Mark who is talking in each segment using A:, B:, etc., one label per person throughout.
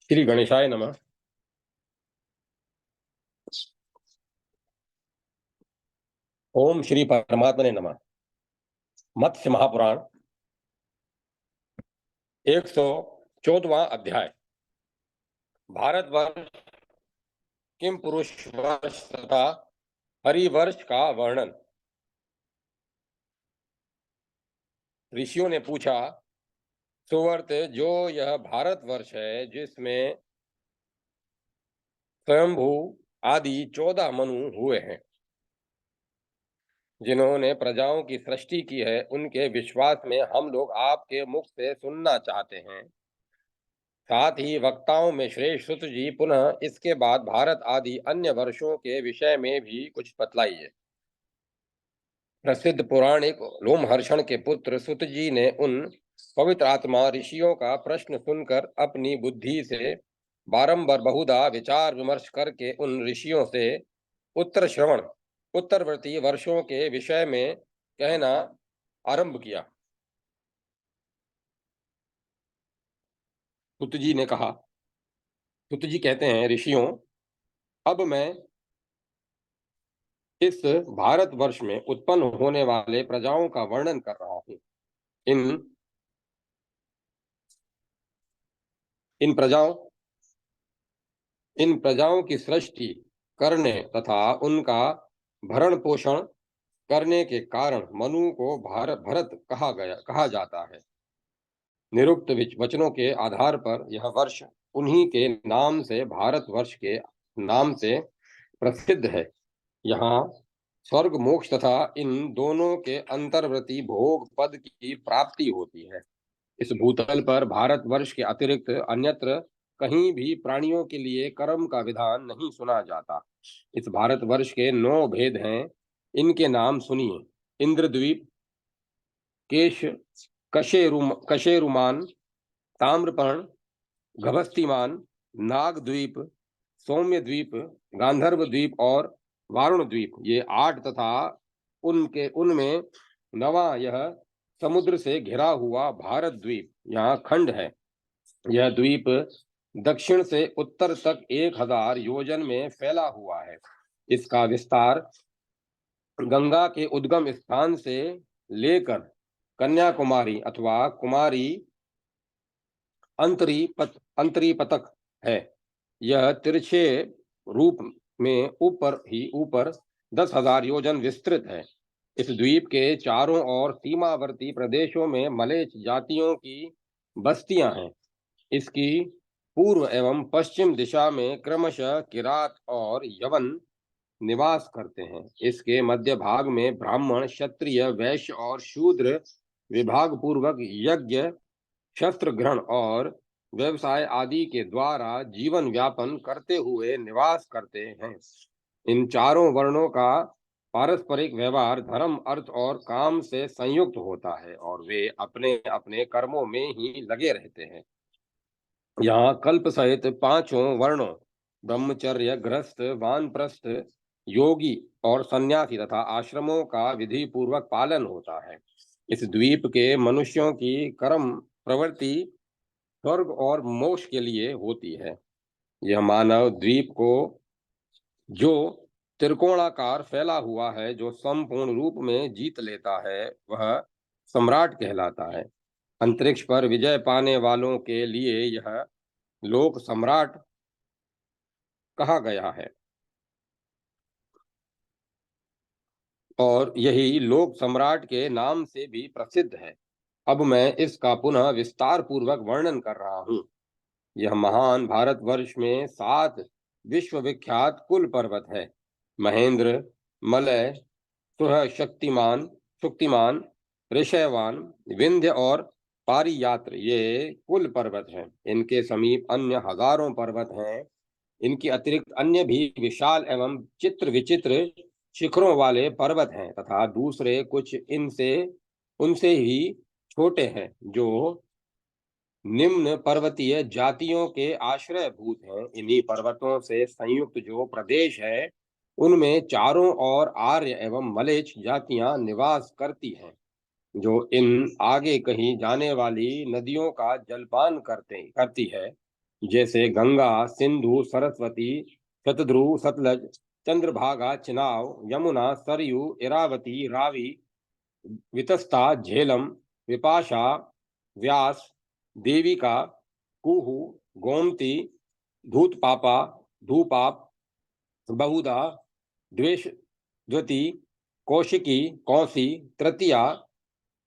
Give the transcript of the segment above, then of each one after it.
A: श्री गणेशाय नमः। ओम श्री परमात्मने नमः। मत्स्य महापुराण 114वां अध्याय। भारतवर्ष किम पुरुष वर्ष तथा हरिवर्ष का वर्णन। ऋषियों ने पूछा, सुवर्त, जो यह भारतवर्ष है जिसमें स्वयंभू आदि 14 मनु हुए हैं, जिन्होंने प्रजाओं की सृष्टि की है, उनके विश्वास में हम लोग आपके मुख से सुनना चाहते हैं। साथ ही वक्ताओं में श्रेष्ठ सुत जी पुनः इसके बाद भारत आदि अन्य वर्षों के विषय में भी कुछ बतलाइए। प्रसिद्ध पौराणिक लोमहर्षण के पुत्र सुत जी ने उन पवित्र आत्मा ऋषियों का प्रश्न सुनकर अपनी बुद्धि से बारंबार बहुधा विचार विमर्श करके उन ऋषियों से उत्तर श्रवण उत्तरवर्ती वर्षों के विषय में कहना आरंभ किया। सुत जी ने कहा, सुत जी कहते हैं, ऋषियों, अब मैं इस भारतवर्ष में उत्पन्न होने वाले प्रजाओं का वर्णन कर रहा हूं। इन इन प्रजाओं इन प्रजाओं की सृष्टि करने तथा उनका भरण पोषण करने के कारण मनु को भरत कहा जाता है। निरुक्त वचनों के आधार पर यह वर्ष उन्हीं के नाम से भारतवर्ष के नाम से प्रसिद्ध है। यहाँ स्वर्ग मोक्ष तथा इन दोनों के अंतर्वर्ती भोग पद की प्राप्ति होती है। इस भूतल पर भारतवर्ष के अतिरिक्त अन्यत्र कहीं भी प्राणियों के लिए कर्म का विधान नहीं सुना जाता। इस भारतवर्ष के 9 भेद हैं। इनके नाम सुनिए। इंद्रद्वीप, केश कशेरुमान, ताम्रपर्ण, गभस्तिमान, नागद्वीप, सौम्य द्वीप, गांधर्व द्वीप और वारुण द्वीप, ये 8 तथा उनमें 9वां यह समुद्र से घिरा हुआ भारत द्वीप यहाँ खंड है। यह द्वीप दक्षिण से उत्तर तक 1000 योजन में फैला हुआ है। इसका विस्तार गंगा के उद्गम स्थान से लेकर कन्याकुमारी अथवा कुमारी अंतरीपतक है। यह तिरछे रूप में ऊपर 10,000 योजन विस्तृत है। इस द्वीप के चारों ओर सीमावर्ती प्रदेशों में मलेच्छ जातियों की बस्तियां हैं। इसकी पूर्व एवं पश्चिम दिशा में क्रमशः किरात और यवन निवास करते हैं। इसके मध्य भाग में ब्राह्मण, क्षत्रिय, वैश्य और शूद्र विभाग पूर्वक यज्ञ, शस्त्र ग्रहण और व्यवसाय आदि के द्वारा जीवन व्यापन करते हुए निवास करते हैं। इन चारों वर्णों का पारस्परिक व्यवहार धर्म, अर्थ और काम से संयुक्त होता है और वे अपने अपने कर्मों में ही लगे रहते हैं। यहाँ कल्प सहित 5 वर्णों ब्रह्मचर्य, गृहस्थ, वानप्रस्थ, योगी और सन्यासी तथा आश्रमों का विधि पूर्वक पालन होता है। इस द्वीप के मनुष्यों की कर्म प्रवृत्ति स्वर्ग और मोक्ष के लिए होती है। यह मानव द्वीप को जो त्रिकोणाकार फैला हुआ है, जो संपूर्ण रूप में जीत लेता है, वह सम्राट कहलाता है। अंतरिक्ष पर विजय पाने वालों के लिए यह लोक सम्राट कहा गया है और यही लोक सम्राट के नाम से भी प्रसिद्ध है। अब मैं इसका पुनः विस्तार पूर्वक वर्णन कर रहा हूं। यह महान भारतवर्ष में 7 विश्वविख्यात कुल पर्वत है। महेंद्र, मलय, शुक्तिमान, ऋषयवान, विंध्य और पारियात्र, ये कुल पर्वत हैं। इनके समीप अन्य हजारों पर्वत हैं। इनके अतिरिक्त अन्य भी विशाल एवं चित्र विचित्र शिखरों वाले पर्वत हैं तथा दूसरे कुछ इनसे उनसे ही छोटे हैं, जो निम्न पर्वतीय जातियों के आश्रय भूत हैं। इन्हीं पर्वतों से संयुक्त जो प्रदेश है, उनमें चारों ओर आर्य एवं मलेच्छ जातियां निवास करती हैं, जो इन आगे कहीं जाने वाली नदियों का जलपान करती है। जैसे गंगा, सिंधु, सरस्वती, शतद्रु, सतलज, चंद्रभागा, चिनाव, यमुना, सरयू, इरावती, रावी, वितस्ता, झेलम, विपाशा, व्यास, देविका, कुहू, गोमती, धूतपापा, धूपाप, बहुधा, द्वेष, द्वती, कौशिकी, कौसी, तृतीया,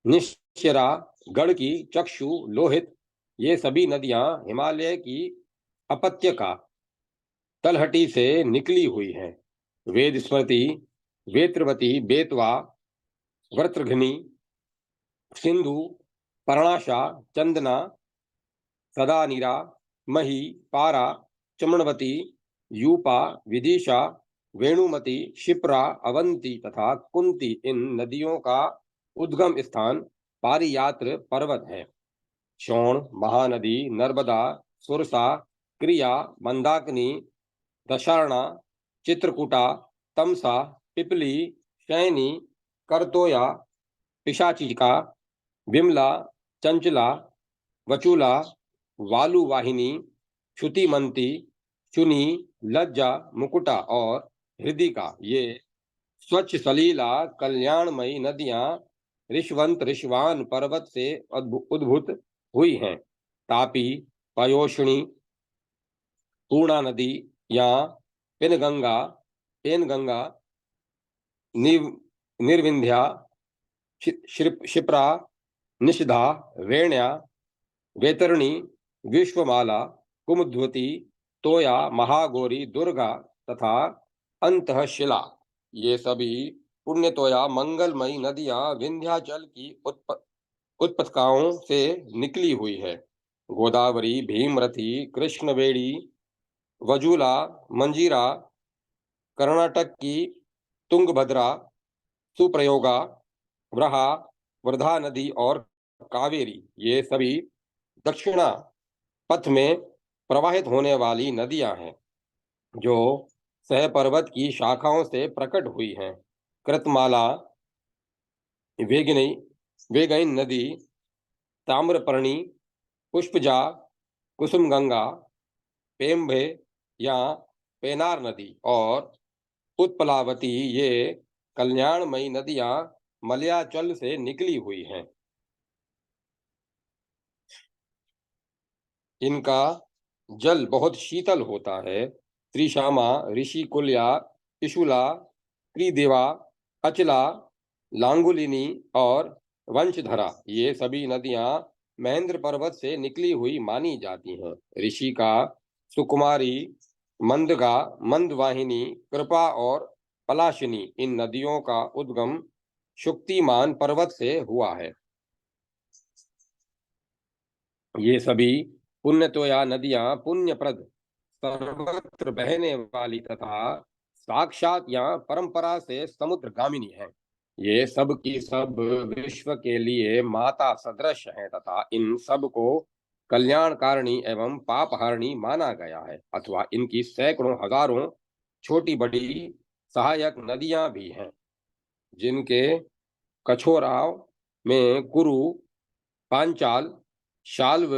A: निश्चरा, गढ़की, चक्षु, लोहित, ये सभी नदियां हिमालय की अपत्यका तलहटी से निकली हुई हैं। वेद स्मृति, वेत्रवती, बेतवा, वर्त्रघ्नी, सिंधु, पर्णाशा, चंदना, सदानीरा, मही, पारा, चमणवती, यूपा, विदिशा, वेणुमती, शिप्रा, अवंती तथा कुंती, इन नदियों का उद्गम स्थान पारियात्र पर्वत है। शोण, महानदी, नर्मदा, सुरसा, क्रिया, मंदाकिनी, दशार्णा, चित्रकूटा, तमसा, पिपली, शैनी, करतोया, पिशाचिका, विमला, चंचला, वचूला, वालुवाहिनी, श्रुतिमंती, चुनी, लज्जा, मुकुटा और हृदिका, ये स्वच्छ सलीला कल्याणमयी नदियां ऋषवंत ऋषवान पर्वत से उद्भूत हुई हैं। तापी, पयोष्णी, पूर्णा नदी या पेनगंगा, पेनगंगा, निर्विंध्या, क्षिप्रा, निषधा, वेण्या, वैतरणी, विश्वमाला, कुमुद्वती, तोया, महागौरी, दुर्गा तथा अंतःशिला, ये सभी पुण्यतोया मंगलमयी नदियां विंध्याचल की उत्पत्तिकाओं से निकली हुई है। गोदावरी, भीमरथी, कृष्णवेणी, वजूला, मंजीरा, कर्नाटक की तुंगभद्रा, सुप्रयोगा, वृहा, वर्धा नदी और कावेरी, ये सभी दक्षिणा पथ में प्रवाहित होने वाली नदियां हैं जो सह पर्वत की शाखाओं से प्रकट हुई हैं। कृतमाला, वेगिनी, वेगैन नदी, ताम्रपर्णी, पुष्पजा, कुसुमगंगा, पेम्बे या पेनार नदी और उत्पलावती, ये कल्याणमयी नदियां मलयाचल से निकली हुई हैं। इनका जल बहुत शीतल होता है। त्रिशामा, ऋषिकुल्या, त्रिशूला, त्रिदेवा, अचला, लांगुलिनी और वंशधरा, ये सभी नदियां महेंद्र पर्वत से निकली हुई मानी जाती हैं। ऋषि का, सुकुमारी, मंदगा, मंदवाहिनी, कृपा और पलाशिनी, इन नदियों का उद्गम शुक्तिमान पर्वत से हुआ है। ये सभी पुण्यतोया नदियां पुण्यप्रद, सर्वत्र बहने वाली तथा साक्षात या परंपरा से समुद्रगामिनी है। ये सब की सब विश्व के लिए माता सदृश हैं तथा इन सब को कल्याणकारिणी एवं पापहारिणी माना गया है, अथवा इनकी सैकड़ों हजारों छोटी बड़ी सहायक नदियां भी हैं, जिनके कछोराव में कुरु, पांचाल, शाल्व,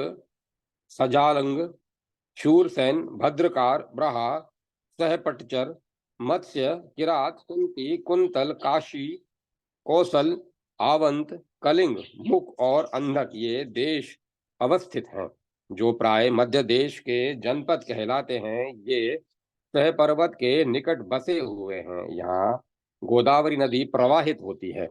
A: सजालंग, शूरसेन, भद्रकार, ब्रहा, सहपटचर, मत्स्य, किरात, कुंती, कुंतल, काशी, कौशल, आवंत, कलिंग, मुख और अंधक, ये देश अवस्थित हैं, जो प्राय मध्य देश के जनपद कहलाते हैं। ये सह पर्वत के निकट बसे हुए हैं। यहाँ गोदावरी नदी प्रवाहित होती है।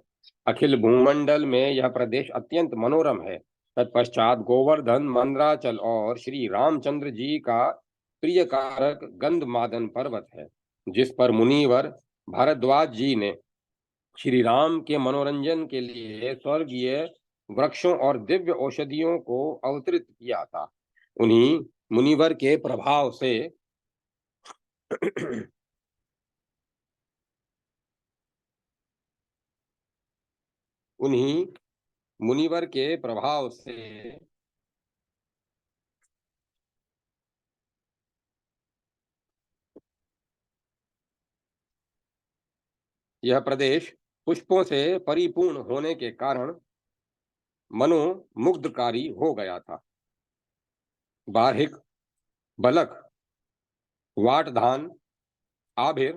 A: अखिल भूमंडल में यह प्रदेश अत्यंत मनोरम है। तत्पश्चात गोवर्धन, मंदराचल और श्री रामचंद्र जी का प्रिय कारक गंधमादन पर्वत है, जिस पर मुनिवर भारद्वाज जी ने श्री राम के मनोरंजन के लिए स्वर्गीय वृक्षों और दिव्य औषधियों को अवतरित किया था। उन्हीं मुनिवर के प्रभाव से उन्हीं मुनिवर के प्रभाव से यह प्रदेश पुष्पों से परिपूर्ण होने के कारण मनोमुग्धकारी हो गया था। बार्हिक, बलक, वाट धान, आभिर,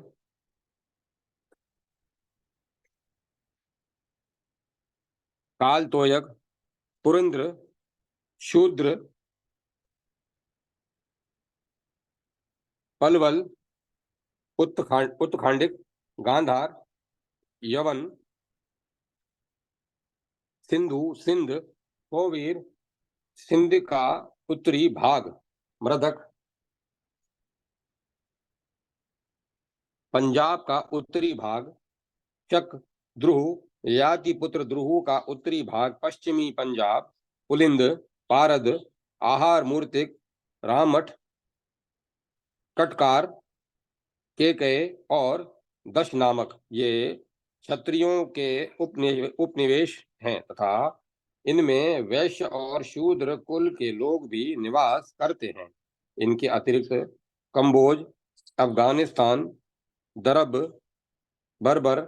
A: काल तोयक, पुरंद्र, शूद्र, पलवल, उत्तखांडिक, गांधार, यवन, सिंधु, सिंध, कोवीर, सिंध का उत्तरी भाग, मृधक, पंजाब का उत्तरी भाग, चक, ध्रुव, याति पुत्र ध्रुव का उत्तरी भाग, पश्चिमी पंजाब, पुलिंद, पारद, आहार मूर्तिक, रामठ, कटकार, केकय और दश नामक ये क्षत्रियों के उपनिवेश हैं तथा इनमें वैश्य और शूद्र कुल के लोग भी निवास करते हैं। इनके अतिरिक्त कंबोज, अफगानिस्तान, दरब, बर्बर,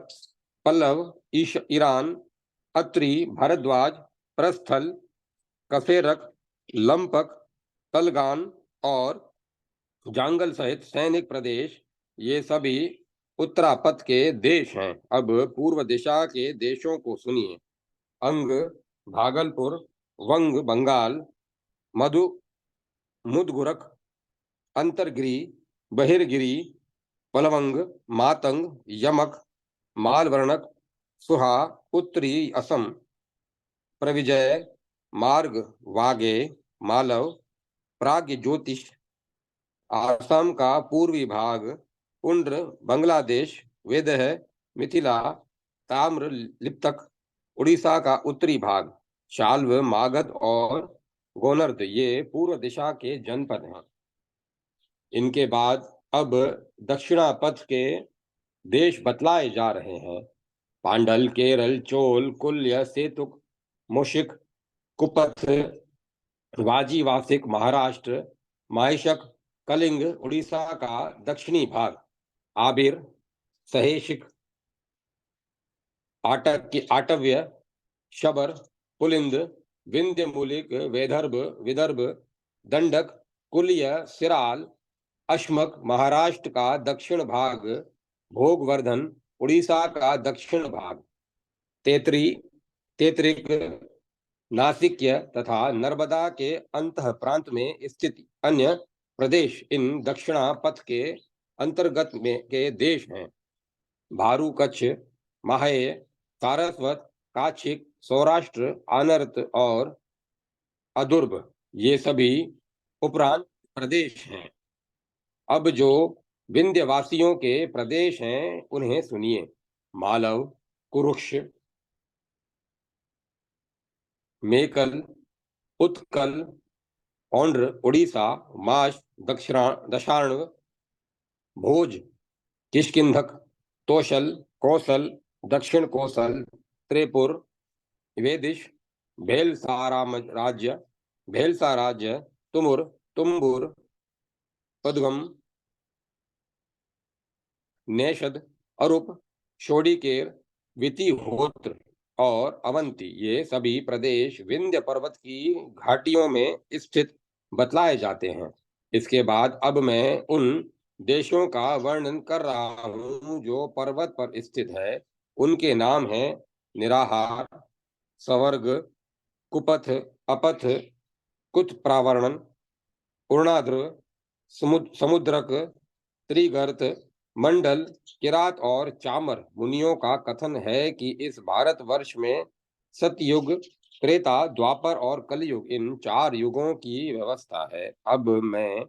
A: पल्लव, ईरान, अत्रि, भारद्वाज, प्रस्थल, कफेरक, लंपक, तलगान और जांगल सहित सैनिक प्रदेश ये सभी उत्तरापथ के देश हैं। अब पूर्व दिशा के देशों को सुनिए। अंग, भागलपुर, वंग, बंगाल, मधु, मुदगुरक, अंतरगिरी, बहिरगिरी, पलवंग, मातंग, यमक, मालवर्णक, सुहा, उत्तरी असम, प्रविजय, मार्ग, वागे, मालव, प्राग्य ज्योतिष, आसाम का पूर्वी भाग, पुंड्र, बांग्लादेश, वेदह, मिथिला, ताम्र लिप्तक, उड़ीसा का उत्तरी भाग, शाल्व, मागध और गोनर्द ये पूर्व दिशा के जनपद हैं। इनके बाद अब दक्षिणापथ के देश बतलाए जा रहे हैं। पांडल, केरल, चोल, कुल्य, सेतुक, मुशिक, कुपथ, वाजी, वासिक, महाराष्ट्र, माहिषक, कलिंग, उड़ीसा का दक्षिणी भाग, आबिर, सहेशिक, आटव्य, शबर, पुलिंद, विंध्य मूलिक, विदर्भ, दंडक, कुलिय, सिराल, अश्मक, महाराष्ट्र का दक्षिण भाग, भोगवर्धन, उड़ीसा का दक्षिण भाग, तेतरिक, नासिक्य तथा नर्मदा के अंतः प्रांत में स्थित अन्य प्रदेश इन दक्षिणापथ के अंतर्गत में के देश हैं। भारू, कच्छ, माहे, सारस्वत, काछिक, सौराष्ट्र, आनर्त और अदुर्भ ये सभी उपरांत प्रदेश हैं। अब जो विंध्यवासियों के प्रदेश हैं उन्हें सुनिए। मालव, कुरुक्ष, मेकल, उत्कल, औंड्र, उड़ीसा, माश, दशार्ण, भोज, किष्किंधक, तोशल, कौशल, दक्षिण कौशल, त्रिपुर, वेदिश, भेलसा राज्य, तुमुर, तुम्बुर, पदगम, नेषद, अरूप, शोडिकेर, वितिहोत्र और अवंती ये सभी प्रदेश विंध्य पर्वत की घाटियों में स्थित बतलाए जाते हैं। इसके बाद अब मैं उन देशों का वर्णन कर रहा हूं जो पर्वत पर स्थित है। उनके नाम हैं निराहार, सवर्ग, कुपथ, अपथ, कुत प्रावरण, पूर्णाद्र, समुद्रक, त्रिगर्त, मंडल, किरात और चामर मुनियों का कथन है कि इस भारतवर्ष में सतयुग, त्रेता, द्वापर और कलयुग इन 4 युगों की व्यवस्था है। अब मैं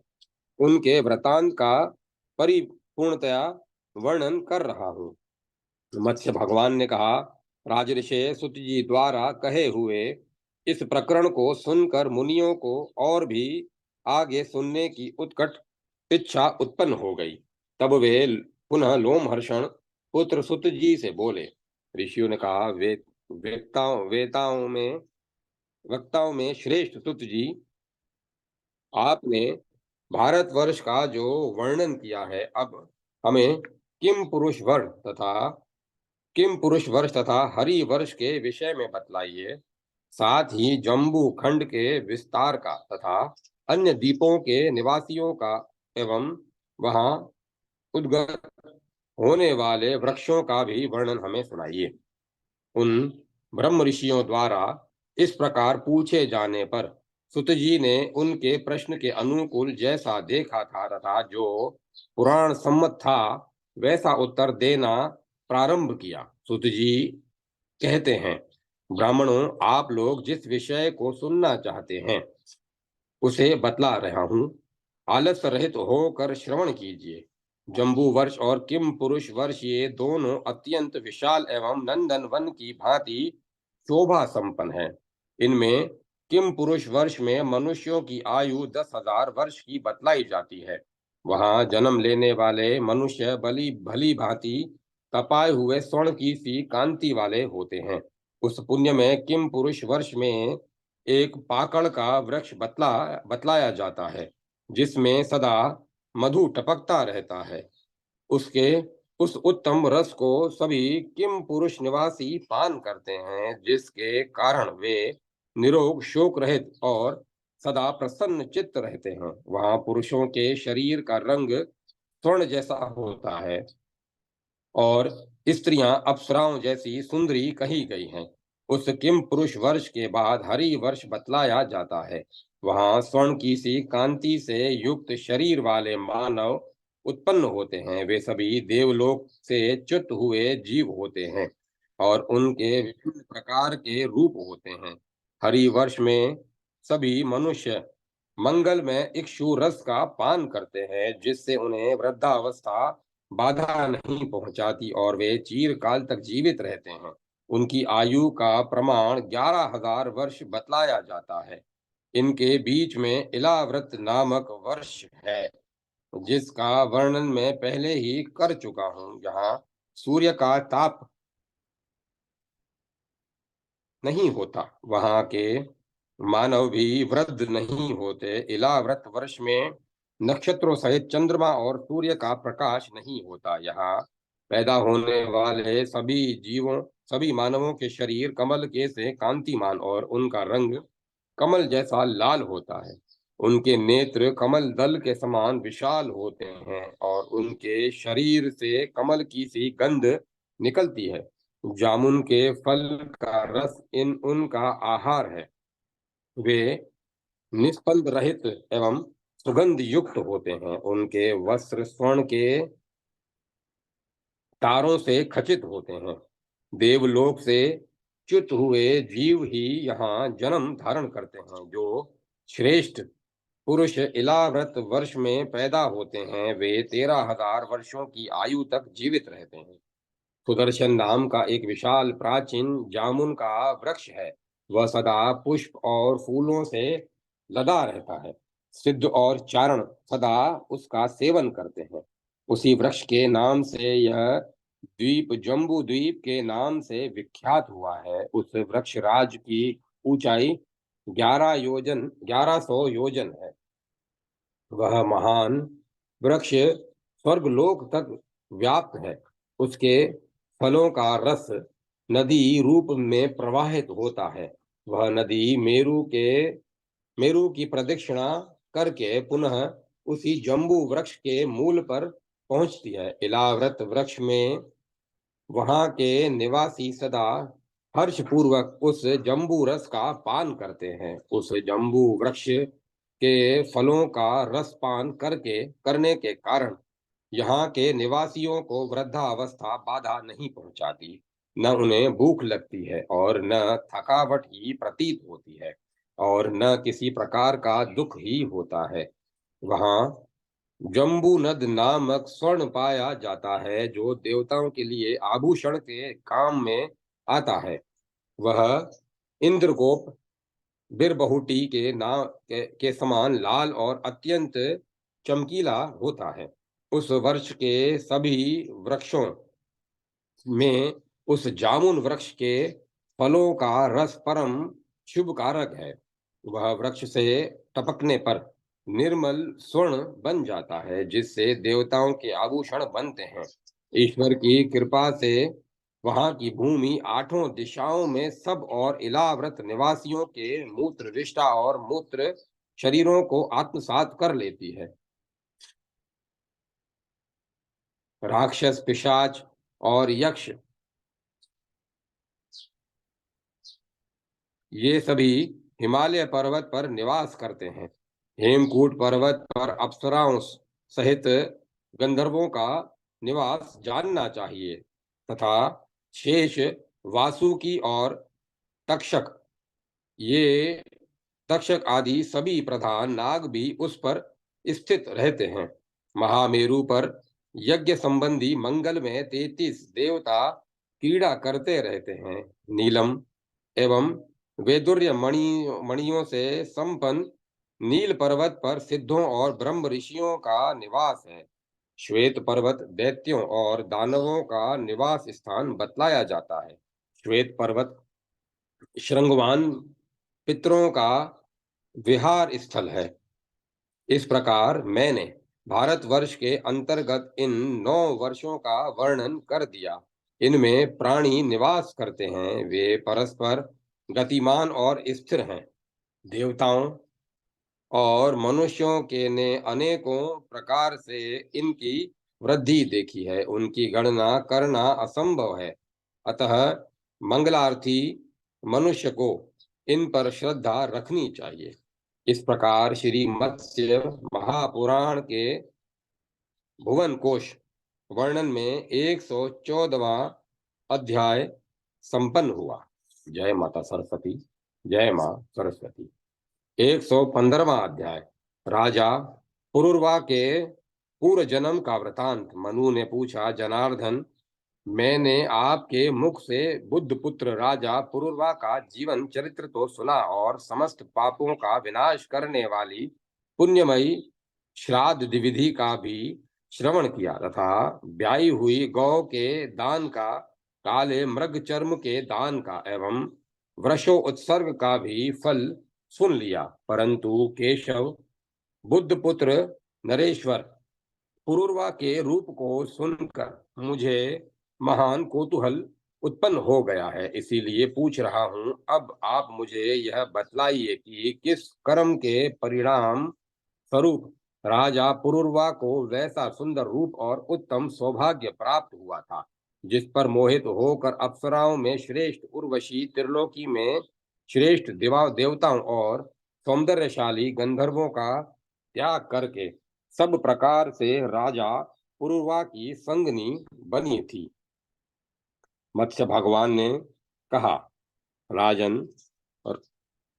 A: उनके वृतांत का परिपूर्णतया वर्णन कर रहा हूँ। मत्स्य भगवान ने कहा, राजऋषि सुत जी द्वारा कहे हुए इस प्रकरण को सुनकर मुनियों को और भी आगे सुनने की उत्कट इच्छा उत्पन्न हो गई। तब वे पुनः लोमहर्षण पुत्र सुत जी से बोले। ऋषियों ने कहा, वक्ताओं में श्रेष्ठ सुत जी, आपने भारतवर्ष का जो वर्णन किया है, अब हमें किम पुरुष वर्ष तथा हरि वर्ष के विषय में बतलाइए। साथ ही जम्बू खंड के विस्तार का तथा अन्य द्वीपों के निवासियों का एवं वहां उद्गत होने वाले वृक्षों का भी वर्णन हमें सुनाइए। उन ब्रह्म ऋषियों द्वारा इस प्रकार पूछे जाने पर सुत जी ने उनके प्रश्न के अनुकूल जैसा देखा था तथा जो पुराण सम्मत था वैसा उत्तर देना प्रारंभ किया। सुत जी कहते हैं, ब्राह्मणों, आप लोग जिस विषय को सुनना चाहते हैं उसे बतला रहा हूं। आलस्य रहित होकर श्रवण कीजिए। जम्बू वर्ष और किम पुरुष वर्ष ये दोनों अत्यंत विशाल एवं नंदन वन की भांति शोभा संपन्न है। इनमें किम पुरुष वर्ष में मनुष्यों की आयु 10,000 वर्ष की बतलाई जाती है। वहां जन्म लेने वाले मनुष्य बली भली भांति तपाए हुए स्वर्ण की सी कांति वाले होते हैं। उस पुण्य में किम पुरुष वर्ष में एक पाकड़ का वृक्ष बतलाया जाता है जिसमें सदा मधु टपकता रहता है। उसके उस उत्तम रस को सभी किम पुरुष निवासी पान करते हैं जिसके कारण वे निरोग शोक रहित और सदा प्रसन्न चित्त रहते हैं। वहां पुरुषों के शरीर का रंग स्वर्ण जैसा होता है और स्त्रियां अप्सराओं जैसी सुंदरी कही गई हैं। उस किम पुरुष वर्ष के बाद हरि वर्ष बतलाया जाता है। वहां स्वर्ण की सी कांति से युक्त शरीर वाले मानव उत्पन्न होते हैं। वे सभी देवलोक से च्युत हुए जीव होते हैं और उनके विभिन्न प्रकार के रूप होते हैं। हरि वर्ष में सभी मनुष्य मंगल में इक्षु रस का पान करते हैं जिससे उन्हें वृद्धावस्था बाधा नहीं पहुंचाती और वे चिरकाल तक जीवित रहते हैं। उनकी आयु का प्रमाण 11,000 वर्ष बतलाया जाता है। इनके बीच में इलाव्रत नामक वर्ष है जिसका वर्णन मैं पहले ही कर चुका हूं। जहां सूर्य का ताप नहीं होता वहां के मानव भी वृद्ध नहीं होते। इलाव्रत वर्ष में नक्षत्रों सहित चंद्रमा और सूर्य का प्रकाश नहीं होता। यहाँ पैदा होने वाले सभी मानवों के शरीर कमल के से कांतिमान और उनका रंग कमल जैसा लाल होता है। उनके नेत्र कमल दल के समान विशाल होते हैं और उनके शरीर से कमल की सी गंध निकलती है। जामुन के फल का रस इन उनका आहार है। वे निस्पंद रहित एवं सुगंध युक्त होते हैं। उनके वस्त्र स्वर्ण के तारों से खचित होते हैं। देवलोक से च्युत हुए जीव ही यहाँ जन्म धारण करते हैं। जो श्रेष्ठ पुरुष इलाव्रत वर्ष में पैदा होते हैं वे 13,000 वर्षों की आयु तक जीवित रहते हैं। सुदर्शन नाम का एक विशाल प्राचीन जामुन का वृक्ष है। वह सदा पुष्प और फूलों से लदा रहता है। सिद्ध और चारण सदा उसका सेवन करते हैं। उसी वृक्ष के नाम से यह द्वीप जम्बू द्वीप के नाम से विख्यात हुआ है। उस वृक्ष राज की ऊंचाई 1100 योजन है। वह महान वृक्ष स्वर्गलोक तक व्याप्त है। उसके फलों का रस नदी रूप में प्रवाहित होता है। वह नदी मेरु की प्रदक्षिणा करके पुनः उसी जम्बू वृक्ष के मूल पर पहुंचती है। इलाव्रत वृक्ष में वहां के निवासी सदा हर्ष पूर्वक उस जम्बू रस का पान करते हैं। उस जम्बू वृक्ष के फलों का रस पान करने के कारण यहाँ के निवासियों को वृद्धावस्था बाधा नहीं पहुंचाती। न उन्हें भूख लगती है और न थकावट ही प्रतीत होती है और न किसी प्रकार का दुख ही होता है। वहाँ जम्बू नद नामक स्वर्ण पाया जाता है जो देवताओं के लिए आभूषण के काम में आता है। वह इंद्रगोप बिरबहुटी के समान लाल और अत्यंत चमकीला होता है। उस वर्ष के सभी वृक्षों में उस जामुन वृक्ष के फलों का रस परम शुभकारक है। वह वृक्ष से टपकने पर निर्मल स्वर्ण बन जाता है जिससे देवताओं के आभूषण बनते हैं। ईश्वर की कृपा से वहां की भूमि आठों दिशाओं में सब और इलाव्रत निवासियों के मूत्र विष्ठा और मूत्र शरीरों को आत्मसात कर लेती है। राक्षस, पिशाच और यक्ष ये सभी हिमालय पर्वत पर निवास करते हैं। हेमकूट पर्वत पर अप्सराओं सहित गंधर्वों का निवास जानना चाहिए तथा शेष, वासुकी और तक्षक ये तक्षक आदि सभी प्रधान नाग भी उस पर स्थित रहते हैं। महामेरु पर यज्ञ संबंधी मंगल में 33 देवता क्रीड़ा करते रहते हैं। नीलम एवं वैदुर्य मणियों से संपन्न नील पर्वत पर सिद्धों और ब्रह्म ऋषियों का निवास है। श्वेत पर्वत दैत्यों और दानवों का निवास स्थान बतलाया जाता है। श्वेत पर्वत शृंगवान पितरों का विहार स्थल है। इस प्रकार मैंने भारतवर्ष के अंतर्गत इन 9 वर्षों का वर्णन कर दिया। इनमें प्राणी निवास करते हैं, वे परस्पर गतिमान और स्थिर हैं। देवताओं और मनुष्यों के ने अनेकों प्रकार से इनकी वृद्धि देखी है, उनकी गणना करना असंभव है। अतः मंगलार्थी मनुष्य को इन पर श्रद्धा रखनी चाहिए। इस प्रकार श्री मत्स्य महापुराण के भुवन कोश वर्णन में 114वां अध्याय संपन्न हुआ। जय माता सरस्वती। जय मां सरस्वती। 115वां अध्याय राजा पुरुरवा के पूर्व जन्म का वृतांत। मनु ने पूछा, जनार्दन, मैंने आपके मुख से बुद्ध पुत्र राजा पुरुरवा का जीवन चरित्र तो सुना और समस्त पापों का विनाश करने वाली पुण्यमयी श्राद्ध विधि का भी श्रवण किया तथा ब्याई हुई गौ के दान का, काले मृग चर्म के दान का एवं वृषो उत्सर्ग का भी फल सुन लिया। परंतु केशव, बुद्ध पुत्र नरेश्वर, पुरुरवा के रूप को सुनकर मुझे महान कौतूहल उत्पन्न हो गया है, इसीलिए पूछ रहा हूं। अब आप मुझे यह बतलाइए कि किस कर्म के परिणाम स्वरूप राजा पुरुरवा को वैसा सुंदर रूप और उत्तम सौभाग्य प्राप्त हुआ था, जिस पर मोहित होकर अप्सराओं में श्रेष्ठ उर्वशी, त्रिलोकी में श्रेष्ठ देवताओं और सौंदर्यशाली गंधर्वों का त्याग करके सब प्रकार से राजा पुरुरवा की संगनी बनी थी। मत्स्य भगवान ने कहा, राजन,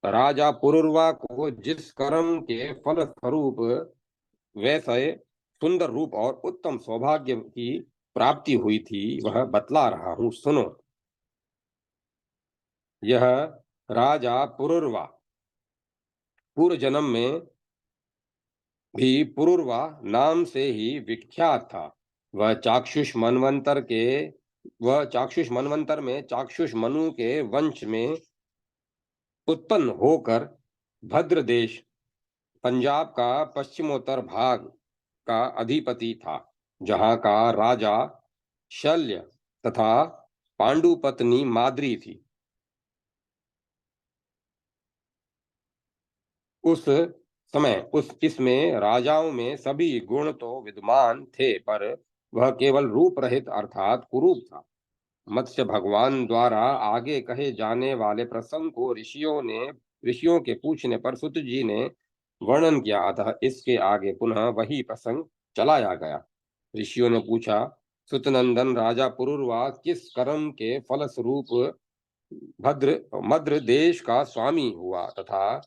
A: राजा पुरुरवा को जिस कर्म के फल स्वरूप वैसे सुंदर रूप और उत्तम सौभाग्य की प्राप्ति हुई थी, वह बतला रहा हूं, सुनो। यह राजा पुरुरवा पूर्व जन्म में भी पुरुरवा नाम से ही विख्यात था। वह चाक्षुष मनवंतर में चाक्षुष मनु के वंश में उत्पन्न होकर भद्र देश, पंजाब का पश्चिमोत्तर भाग का अधिपति था, जहां का राजा शल्य तथा पांडु पत्नी माद्री थी। उस समय इसमें राजाओं में सभी गुण तो विद्यमान थे, पर वह केवल रूप रहित अर्थात कुरूप था। मत्स्य भगवान द्वारा आगे कहे जाने वाले प्रसंग को ऋषियों के पूछने पर सुत जी ने वर्णन किया, अतः इसके आगे पुनः वही प्रसंग चलाया गया। ऋषियों ने पूछा, सुतनंदन, राजा पुरुरवा किस कर्म के फलस्वरूप मद्र देश का स्वामी हुआ तथा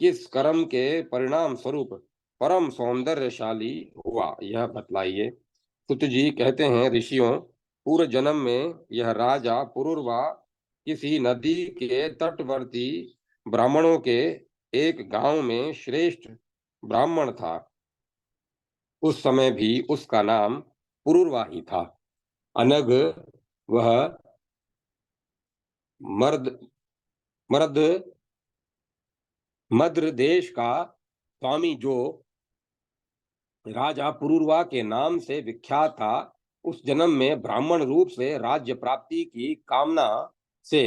A: किस कर्म के परिणाम स्वरूप परम सौंदर्यशाली हुआ, यह बतलाइए। सुत जी कहते हैं, ऋषियों, पूर्व जन्म में यह राजा पुरुरवा किसी नदी के तटवर्ती ब्राह्मणों के एक गांव में श्रेष्ठ ब्राह्मण था। उस समय भी उसका नाम पुरुरवा ही था। अनग वह मर्द मर्द मद्र देश का स्वामी, जो राजा पुरुरवा के नाम से विख्यात था, उस जन्म में ब्राह्मण रूप से राज्य प्राप्ति की कामना से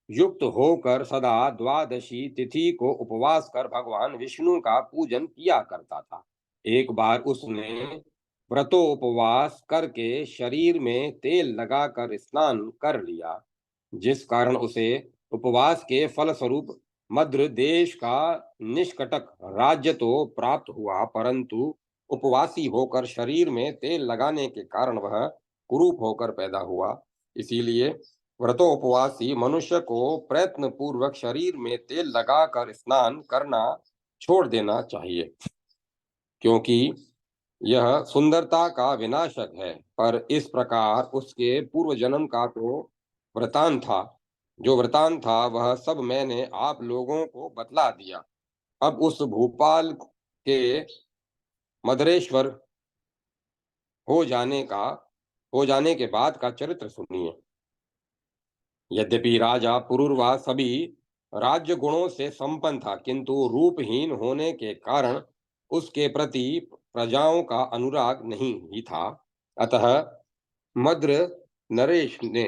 A: युक्त होकर सदा द्वादशी तिथि को उपवास कर भगवान विष्णु का पूजन किया करता था। एक बार उसने व्रतोपवास करके शरीर में तेल लगाकर स्नान कर लिया, जिस कारण उसे उपवास के फलस्वरूप मद्र देश का निष्कटक राज्य तो प्राप्त हुआ, परंतु उपवासी होकर शरीर में तेल लगाने के कारण वह कुरूप होकर पैदा हुआ। इसीलिए व्रतोपवासी मनुष्य को प्रयत्न पूर्वक शरीर में तेल लगाकर स्नान करना छोड़ देना चाहिए, क्योंकि यह सुंदरता का विनाशक है। पर इस प्रकार उसके पूर्व जन्म का जो वृतांत था वह सब मैंने आप लोगों को बतला दिया। अब उस भूपाल के मदरेश्वर हो जाने का हो जाने के बाद का चरित्र सुनिए। यद्यपि राजा पुरूरवा सभी राज्य गुणों से संपन्न था, किंतु रूपहीन होने के कारण उसके प्रति प्रजाओं का अनुराग नहीं ही था। अतः मद्र नरेश ने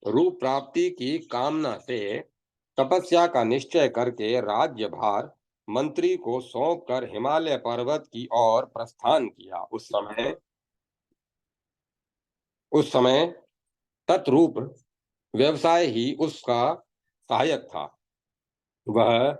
A: रूप प्राप्ति की कामना से तपस्या का निश्चय करके राज्य भार मंत्री को सौंपकर हिमालय पर्वत की ओर प्रस्थान किया। उस समय तत्रूप व्यवसाय ही उसका सहायक था। वह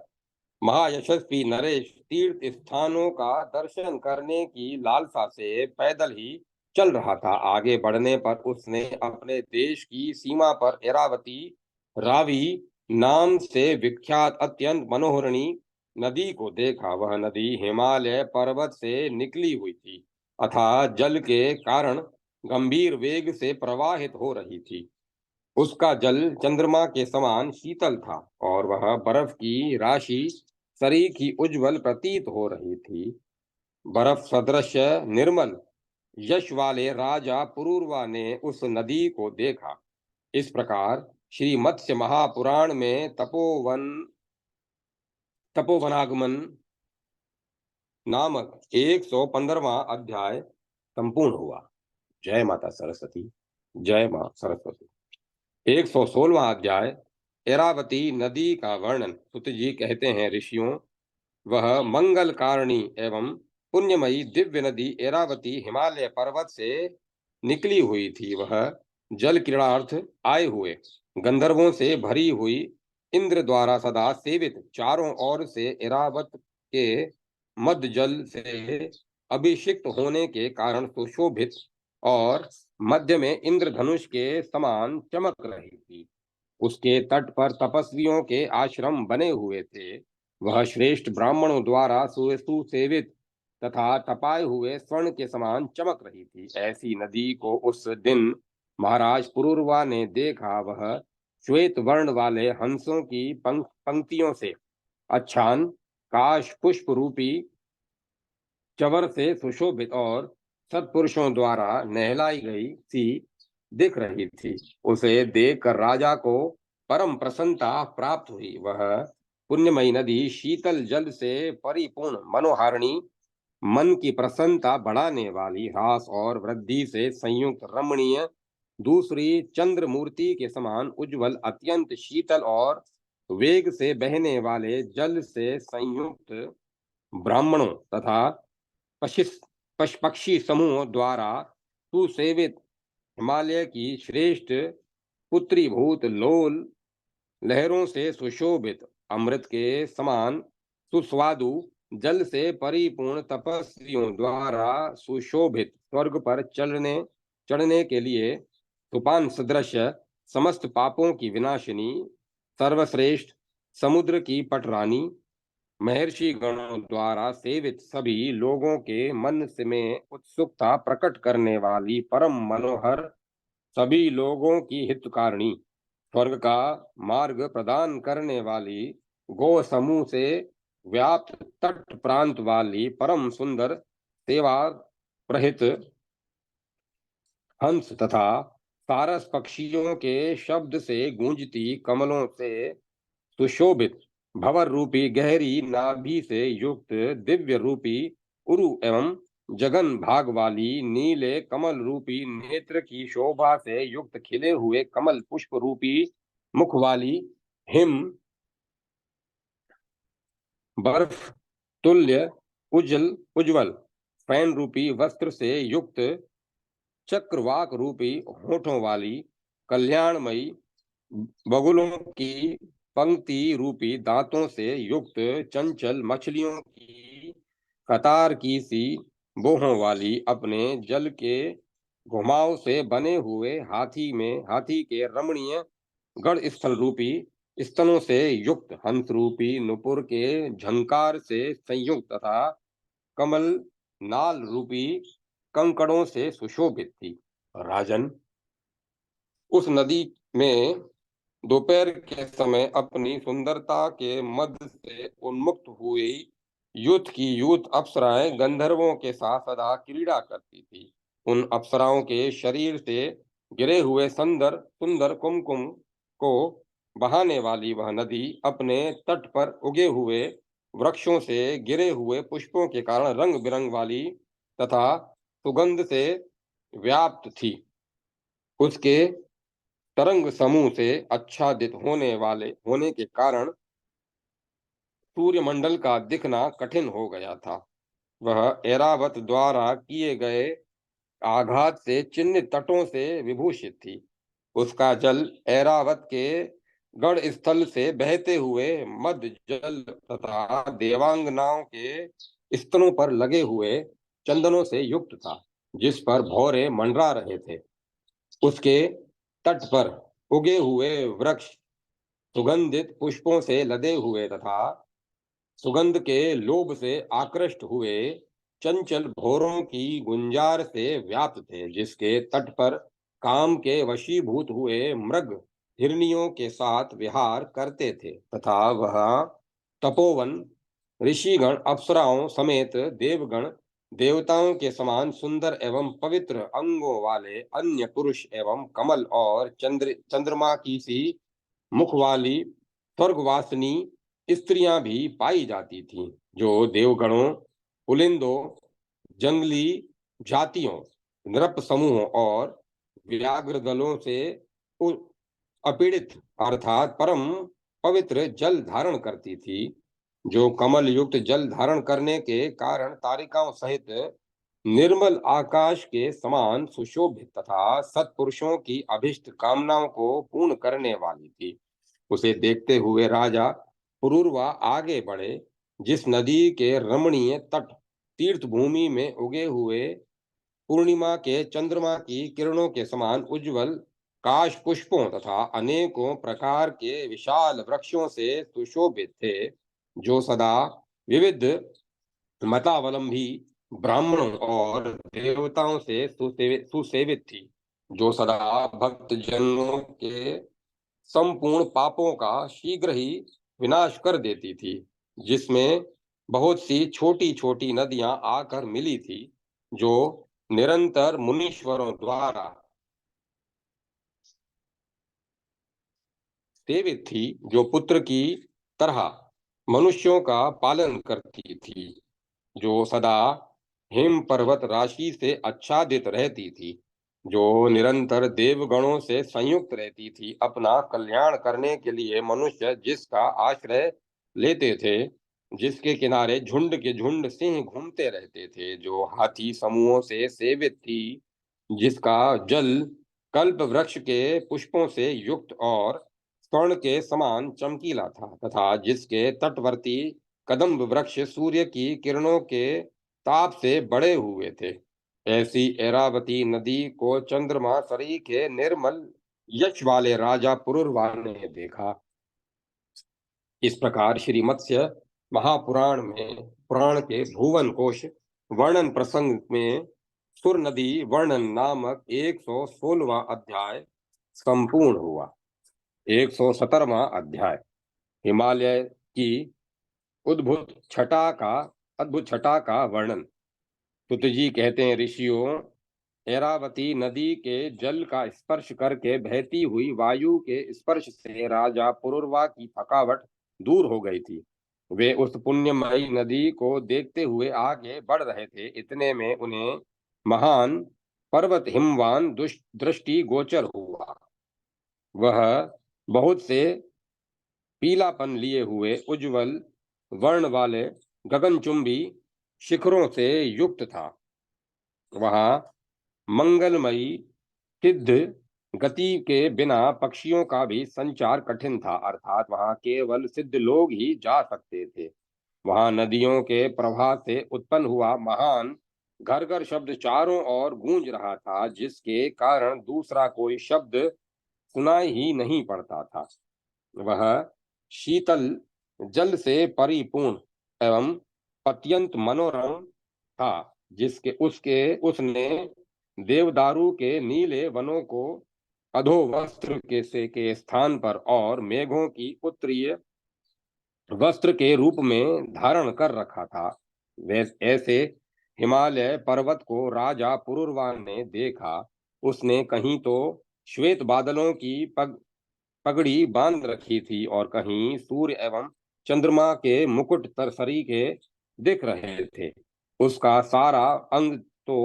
A: महायशस्वी नरेश तीर्थ स्थानों का दर्शन करने की लालसा से पैदल ही चल रहा था। आगे बढ़ने पर उसने अपने देश की सीमा पर एरावती रावी नाम से विख्यात अत्यंत मनोहरणी नदी को देखा। वह नदी हिमालय पर्वत से निकली हुई थी अथवा जल के कारण गंभीर वेग से प्रवाहित हो रही थी। उसका जल चंद्रमा के समान शीतल था और वह बर्फ की राशि सरीख ही उज्जवल प्रतीत हो रही थी। बर्फ सदृश निर्मल यश वाले राजा पुरूरवा ने उस नदी को देखा। इस प्रकार श्री मत्स्य महापुराण में तपोवनागमन नामक 115वां अध्याय संपूर्ण हुआ। जय माता सरस्वती। जय मां सरस्वती। 116वां अध्याय एरावती नदी का वर्णन। सुत जी कहते हैं, ऋषियों, वह मंगल कारिणी एवं पुण्यमयी दिव्य नदी एरावती हिमालय पर्वत से निकली हुई थी। वह जल क्रीड़ार्थ आए हुए गंधर्वों से भरी हुई, इंद्र द्वारा सदा सेवित, चारों ओर से एरावत के मध्य जल से अभिषिक्त होने के कारण सुशोभित और मध्य में इंद्रधनुष के समान चमक रही थी। उसके तट पर तपस्वियों के आश्रम बने हुए थे। वह श्रेष्ठ ब्राह्मणों द्वारा सुसेवित तथा तपाए हुए स्वर्ण के समान चमक रही थी। ऐसी नदी को उस दिन महाराज पुरूरवा ने देखा। वह श्वेत वर्ण वाले हंसों की पंक्तियों से अच्छान काश पुष्प रूपी चवर से सुशोभित और सत्पुरुषों द्वारा नहलाई गई सी दिख रही थी। उसे देखकर राजा को परम प्रसन्नता प्राप्त हुई। वह पुण्यमयी नदी शीतल जल से परिपूर्ण, मनोहारिणी, मन की प्रसन्नता बढ़ाने वाली, ह्रास और वृद्धि से संयुक्त, रमणीय, दूसरी चंद्र मूर्ति के समान उज्जवल, अत्यंत शीतल और वेग से बहने वाले जल से संयुक्त ब्राह्मणों तथा पक्षी समूह द्वारा सुसेवित, हिमालय की श्रेष्ठ पुत्रीभूत लोल लहरों से सुशोभित, अमृत के समान सुस्वादु जल से परिपूर्ण, तपस्वियों द्वारा सुशोभित, स्वर्ग पर चढ़ने के लिए तूफान सदृश, समस्त पापों की विनाशिनी, सर्वश्रेष्ठ, समुद्र की पटरानी, महर्षि गणों द्वारा सेवित, सभी लोगों के मन में उत्सुकता प्रकट करने वाली, परम मनोहर, सभी लोगों की हितकारिणी, स्वर्ग का मार्ग प्रदान करने वाली, गो समूह से व्याप्त तट प्रांत वाली, परम सुंदर, सेवा प्रहित हंस तथा सारस पक्षियों के शब्द से गूंजती कमलों से सुशोभित, भंवर रूपी गहरी नाभि से युक्त दिव्य रूपी उरु एवं जगन भाग वाली, नीले कमल रूपी नेत्र की शोभा से युक्त खिले हुए कमल पुष्प रूपी मुख वाली, हिम बर्फ तुल्य उज्जवल फैन रूपी वस्त्र से युक्त, चक्रवाक रूपी होठों वाली, कल्याणमयी बगुलों की पंक्ति रूपी दांतों से युक्त, चंचल मछलियों की कतार की सी बोहों वाली, अपने जल के घुमाव से बने हुए हाथी के रमणीय गढ़ स्थल रूपी स्तनों से युक्त, हंस रूपी नुपुर के झंकार से संयुक्त तथा कमल नाल रूपी कंकड़ों से सुशोभित थी। राजन, उस नदी में दोपहर के समय अपनी सुंदरता के मद से उन्मुक्त हुई यूथ अप्सराएं गंधर्वों के साथ सदा क्रीड़ा करती थी। उन अप्सराओं के शरीर से गिरे हुए सुंदर सुंदर कुमकुम को बहाने वाली वह नदी अपने तट पर उगे हुए वृक्षों से गिरे हुए पुष्पों के कारण रंग बिरंग वाली तथा सुगंध से व्याप्त थी। उसके तरंग समूह से आच्छादित होने के कारण सूर्यमंडल का दिखना कठिन हो गया था। वह ऐरावत द्वारा किए गए आघात से चिन्हित तटों से विभूषित थी। उसका जल ऐरावत के गढ़ स्थल से बहते हुए मध्य जल तथा देवांगनाओं के स्तनों पर लगे हुए चंदनों से युक्त था, जिस पर भौरे मंडरा रहे थे। उसके तट पर उगे हुए वृक्ष सुगंधित पुष्पों से लदे हुए तथा सुगंध के लोभ से आकृष्ट हुए चंचल भौरों की गुंजार से व्याप्त थे, जिसके तट पर काम के वशीभूत हुए मृग हिरनियों के साथ विहार करते थे तथा वह तपोवन ऋषिगण अप्सराओं समेत देवगण देवताओं के समान सुंदर एवं पवित्र अंगों वाले अन्य पुरुष एवं कमल और चंद्रमा की सी मुख वाली स्वर्गवासिनी स्त्रियां भी पाई जाती थीं, जो देवगणों, पुलिंदों, जंगली जातियों, नृप समूहों और व्याघ्र दलों से अपीड़ित अर्थात परम पवित्र जल धारण करती थी, जो कमल युक्त जल धारण करने के कारण तारिकाओं सहित निर्मल आकाश के समान सुशोभित तथा सत्पुरुषों की अभिष्ट कामनाओं को पूर्ण करने वाली थी। उसे देखते हुए राजा पुरूरवा आगे बढ़े। जिस नदी के रमणीय तट तीर्थ भूमि में उगे हुए पूर्णिमा के चंद्रमा की किरणों के समान उज्जवल काश पुष्पों तथा अनेकों प्रकार के विशाल वृक्षों से सुशोभित थे, जो सदा विविध मतावलंबी ब्राह्मणों और देवताओं से सुसेवित थी, जो सदा भक्त जनों के संपूर्ण पापों का शीघ्र ही विनाश कर देती थी, जिसमें बहुत सी छोटी छोटी नदियां आकर मिली थी, जो निरंतर मुनीश्वरों द्वारा सेवित थी, जो पुत्र की तरह मनुष्यों का पालन करती थी, जो सदा हिम पर्वत राशि से आच्छादित रहती थी, जो निरंतर देवगणों से संयुक्त रहती थी। अपना कल्याण करने के लिए मनुष्य जिसका आश्रय लेते थे, जिसके किनारे झुंड के झुंड सिंह घूमते रहते थे, जो हाथी समूहों से सेवित थी, जिसका जल कल्प वृक्ष के पुष्पों से युक्त और स्वर्ण के समान चमकीला था तथा जिसके तटवर्ती कदम्ब वृक्ष सूर्य की किरणों के ताप से बड़े हुए थे। ऐसी ऐरावती नदी को चंद्रमा सरीखे निर्मल यश वाले राजा पुरुरवा ने देखा। इस प्रकार श्री मत्स्य महापुराण में पुराण के भुवन कोश वर्णन प्रसंग में सुर नदी वर्णन नामक 116वां अध्याय संपूर्ण हुआ। 117वां अध्याय हिमालय की अद्भुत छटा का वर्णन। सुत जी कहते हैं, ऋषियों, ऐरावती नदी के जल का स्पर्श करके बहती हुई वायु के स्पर्श से राजा पुरुरवा की थकावट दूर हो गई थी। वे उस पुण्यमयी नदी को देखते हुए आगे बढ़ रहे थे। इतने में उन्हें महान पर्वत हिमवान दृष्टि गोचर हुआ। वह बहुत से पीलापन लिए हुए उज्ज्वल वर्ण वाले गगनचुंबी शिखरों से युक्त था। वहां मंगलमयी सिद्ध गति के बिना पक्षियों का भी संचार कठिन था, अर्थात वहां केवल सिद्ध लोग ही जा सकते थे। वहां नदियों के प्रवाह से उत्पन्न हुआ महान घर्घर शब्द चारों ओर गूंज रहा था, जिसके कारण दूसरा कोई शब्द सुनाई ही नहीं पड़ता था। वह शीतल जल से परिपूर्ण एवं अत्यंत मनोरम था, जिसके उसके उसने देवदारू के नीले वनों को अधोवस्त्र के स्थान पर और मेघों की उत्तरीय वस्त्र के रूप में धारण कर रखा था। वैसे ऐसे हिमालय पर्वत को राजा पुरुरवा ने देखा। उसने कहीं तो श्वेत बादलों की पगड़ी बांध रखी थी और कहीं सूर्य एवं चंद्रमा के मुकुट तरसरी के दिख रहे थे। उसका सारा अंग तो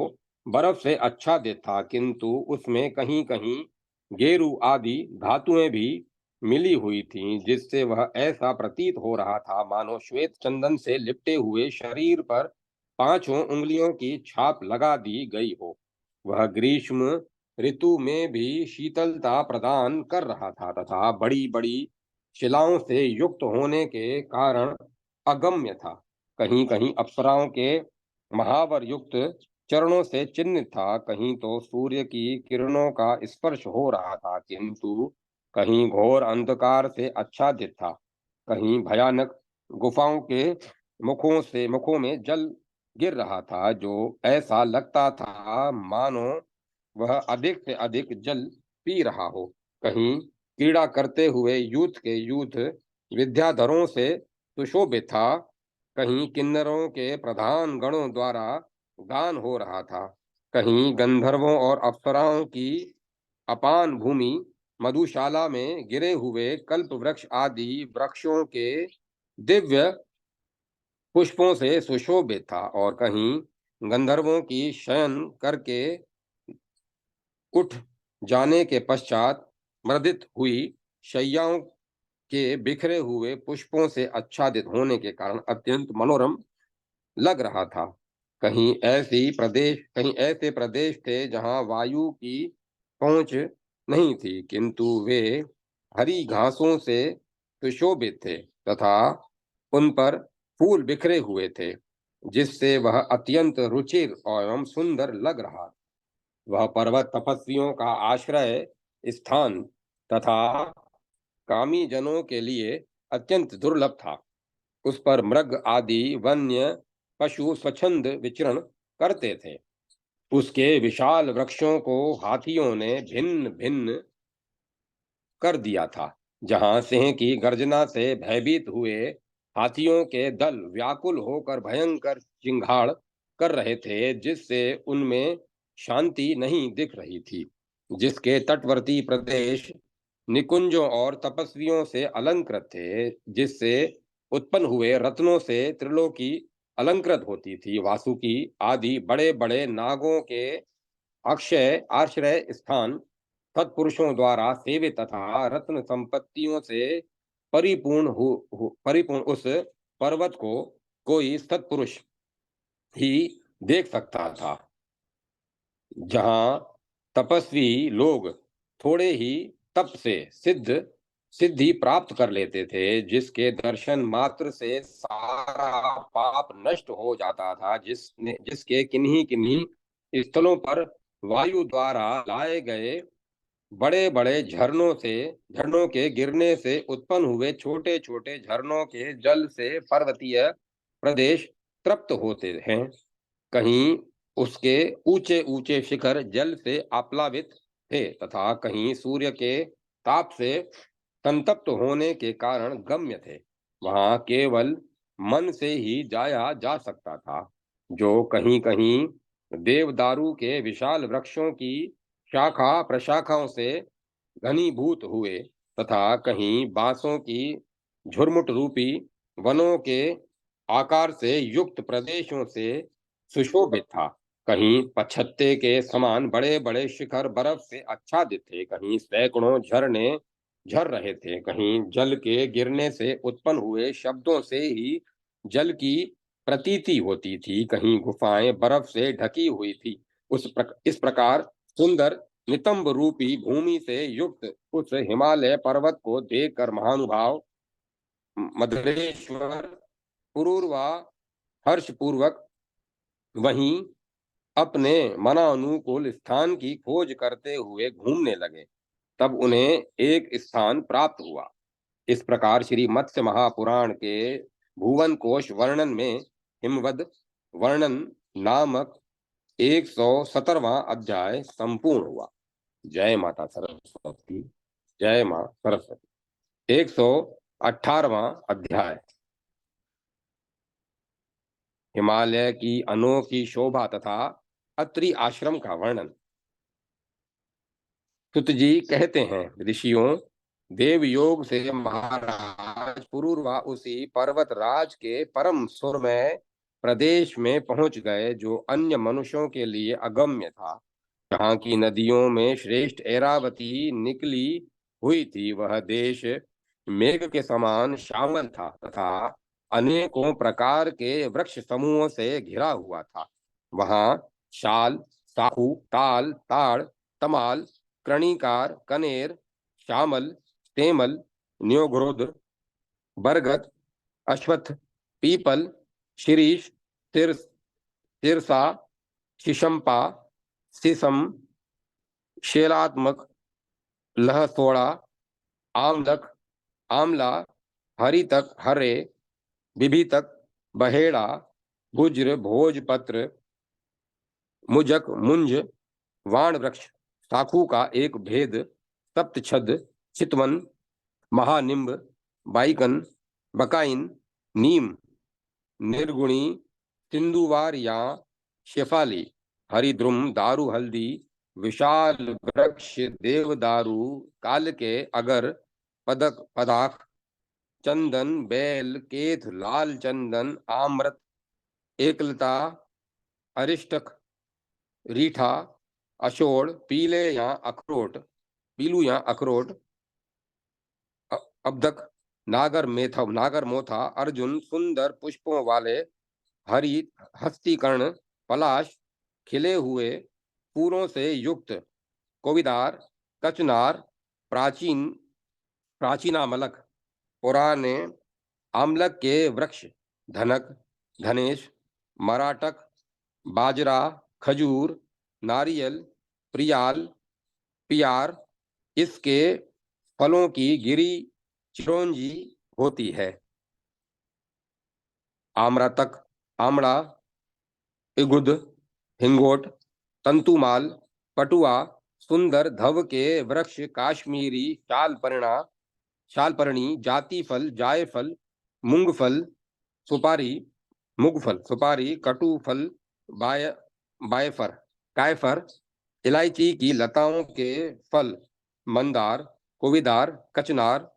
A: बर्फ से आच्छादित था, किंतु उसमें कहीं कहीं गेरू आदि धातुएं भी मिली हुई थीं, जिससे वह ऐसा प्रतीत हो रहा था मानो श्वेत चंदन से लिपटे हुए शरीर पर पांचों उंगलियों की छाप लगा दी गई हो। वह ग्रीष्म ऋतु में भी शीतलता प्रदान कर रहा था तथा बड़ी बड़ी शिलाओं से युक्त होने के कारण अगम्य था। कहीं कहीं अप्सराओं के महावर युक्त चरणों से चिन्हित था, कहीं तो सूर्य की किरणों का स्पर्श हो रहा था, किंतु कहीं घोर अंधकार से आच्छादित था। कहीं भयानक गुफाओं के मुखों में जल गिर रहा था, जो ऐसा लगता था मानो वह अधिक से अधिक जल पी रहा हो। कहीं क्रीड़ा करते हुए यूथ विद्याधरों से सुशोभित था। कहीं किन्नरों के प्रधान गणों द्वारा गान हो रहा था। कहीं गंधर्वों और अप्सराओं की अपान भूमि मधुशाला में गिरे हुए कल्प वृक्ष आदि वृक्षों के दिव्य पुष्पों से सुशोभित था और कहीं गंधर्वों की शयन करके उठ जाने के पश्चात मर्दित हुई शैयाओं के बिखरे हुए पुष्पों से आच्छादित होने के कारण अत्यंत मनोरम लग रहा था। कहीं ऐसे प्रदेश थे जहां वायु की पहुंच नहीं थी, किंतु वे हरी घासों से सुशोभित थे तथा उन पर फूल बिखरे हुए थे, जिससे वह अत्यंत रुचिर एवं सुंदर लग रहा। वह पर्वत तपस्वियों का आश्रय स्थान तथा कामी जनों के लिए अत्यंत दुर्लभ था। उस पर मृग आदि वन्य पशु स्वच्छंद विचरण करते थे। उसके विशाल वृक्षों को हाथियों ने भिन्न भिन्न कर दिया था। जहां सिंह की गर्जना से भयभीत हुए हाथियों के दल व्याकुल होकर भयंकर चिंगाड़ कर रहे थे, जिससे उनमें शांति नहीं दिख रही थी। जिसके तटवर्ती प्रदेश निकुंजों और तपस्वियों से अलंकृत थे, जिससे उत्पन्न हुए रत्नों से त्रिलोकी अलंकृत होती थी। वासुकी आदि बड़े बड़े नागों के अक्षय आश्रय स्थान सत्पुरुषों द्वारा सेवित तथा रत्न संपत्तियों से परिपूर्ण उस पर्वत को कोई सत्पुरुष ही देख सकता था। जहां तपस्वी लोग थोड़े ही तप से सिद्धि प्राप्त कर लेते थे, जिसके दर्शन मात्र से सारा पाप नष्ट हो जाता था, जिसके किन्हीं किन्हीं स्थलों पर वायु द्वारा लाए गए बड़े बड़े झरनों के गिरने से उत्पन्न हुए छोटे छोटे झरनों के जल से पर्वतीय प्रदेश तृप्त होते हैं। कहीं उसके ऊंचे ऊंचे शिखर जल से आप्लावित थे तथा कहीं सूर्य के ताप से संतप्त होने के कारण गम्य थे। वहां केवल मन से ही जाया जा सकता था, जो कहीं कहीं देवदारू के विशाल वृक्षों की शाखा प्रशाखाओं से घनीभूत हुए तथा कहीं बांसों की झुरमुट रूपी वनों के आकार से युक्त प्रदेशों से सुशोभित था। कहीं पछत्ते के समान बड़े बड़े शिखर बर्फ से आच्छादित थे, कहीं सैकड़ों झरने झर रहे थे। कहीं जल के गिरने से उत्पन्न हुए शब्दों से ही जल की प्रतीति होती थी, कहीं गुफाएं बर्फ से ढकी हुई थी। इस प्रकार सुंदर नितंब रूपी भूमि से युक्त उस हिमालय पर्वत को देखकर महानुभाव मद्रेश्वर पुरूरवा हर्षपूर्वक वहीं अपने मनानुकूल स्थान की खोज करते हुए घूमने लगे। तब उन्हें एक स्थान प्राप्त हुआ। इस प्रकार श्री मत्स्य महापुराण के भुवन कोश वर्णन में हिमवद वर्णन नामक 117वां अध्याय संपूर्ण हुआ। जय माता सरस्वती। जय मां सरस्वती। 118वां अध्याय हिमालय की अनोखी शोभा तथा अत्रि आश्रम का वर्णन। सुत जी कहते हैं, ऋषियों, देव योग से महाराज पुरूरवा उसी पर्वत राज के परम सुरमय प्रदेश में पहुंच गए, जो अन्य मनुष्यों के लिए अगम्य था। जहाँ की नदियों में श्रेष्ठ ऐरावती निकली हुई थी। वह देश मेघ के समान श्यामल था तथा अनेकों प्रकार के वृक्ष समूहों से घिरा हुआ था। वहां शाल, साखू, ताल, ताड़, तमाल, कणिकार, कनेर, श्यामल, तेमल, न्योघ्रोध, बरगद, अश्वत्थ, पीपल, शिरीष, तिरसा, शिशंपा, सीसम, शेलात्मक, लहसोड़ा, आमलक, आमला, हरितक, हरे, बिभितक, बहेड़ा, भुज्र, भोजपत्र, मुजक, मुंज, वाण वृक्ष, साखू का एक भेद, सप्तछद, चितवन, महानिम्ब, बाइकन, बकाइन, नीम, निर्गुणी, सिंधुवार या शेफाली, हरिद्रुम, दारू हल्दी, विशाल वृक्ष, देवदारू, काल के अगर, पदक, पदाख, चंदन, बेल, केथ, लाल चंदन, आम्रत, एकलता, अरिष्टक, रीठा, अशोड़, पीलू या अखरोट, अब्दक, नागर मोथा, अर्जुन, सुंदर पुष्पों वाले हरि हस्तीकर्ण, पलाश, खिले हुए फूलों से युक्त कोविदार, कचनार, प्राचीन प्राचीनामलक, पुराने आमलक के वृक्ष, धनक, धनेश, मराटक, बाजरा, खजूर, नारियल, प्रियाल, पियार, इसके फलों की गिरी चिरौंजी होती है। आम्रतक, आमड़ा, इगुद, हिंगोट, तंतुमाल, पटुआ, सुंदर धव के वृक्ष, काश्मीरी शालपर्णी, जातिफल, जायफल, मूंगफल, सुपारी, मुगफल, सुपारी, कटुफल, बाय बायफर, कायफर, इलायची की लताओं के फल, मंदार, कुविदार, कचनार,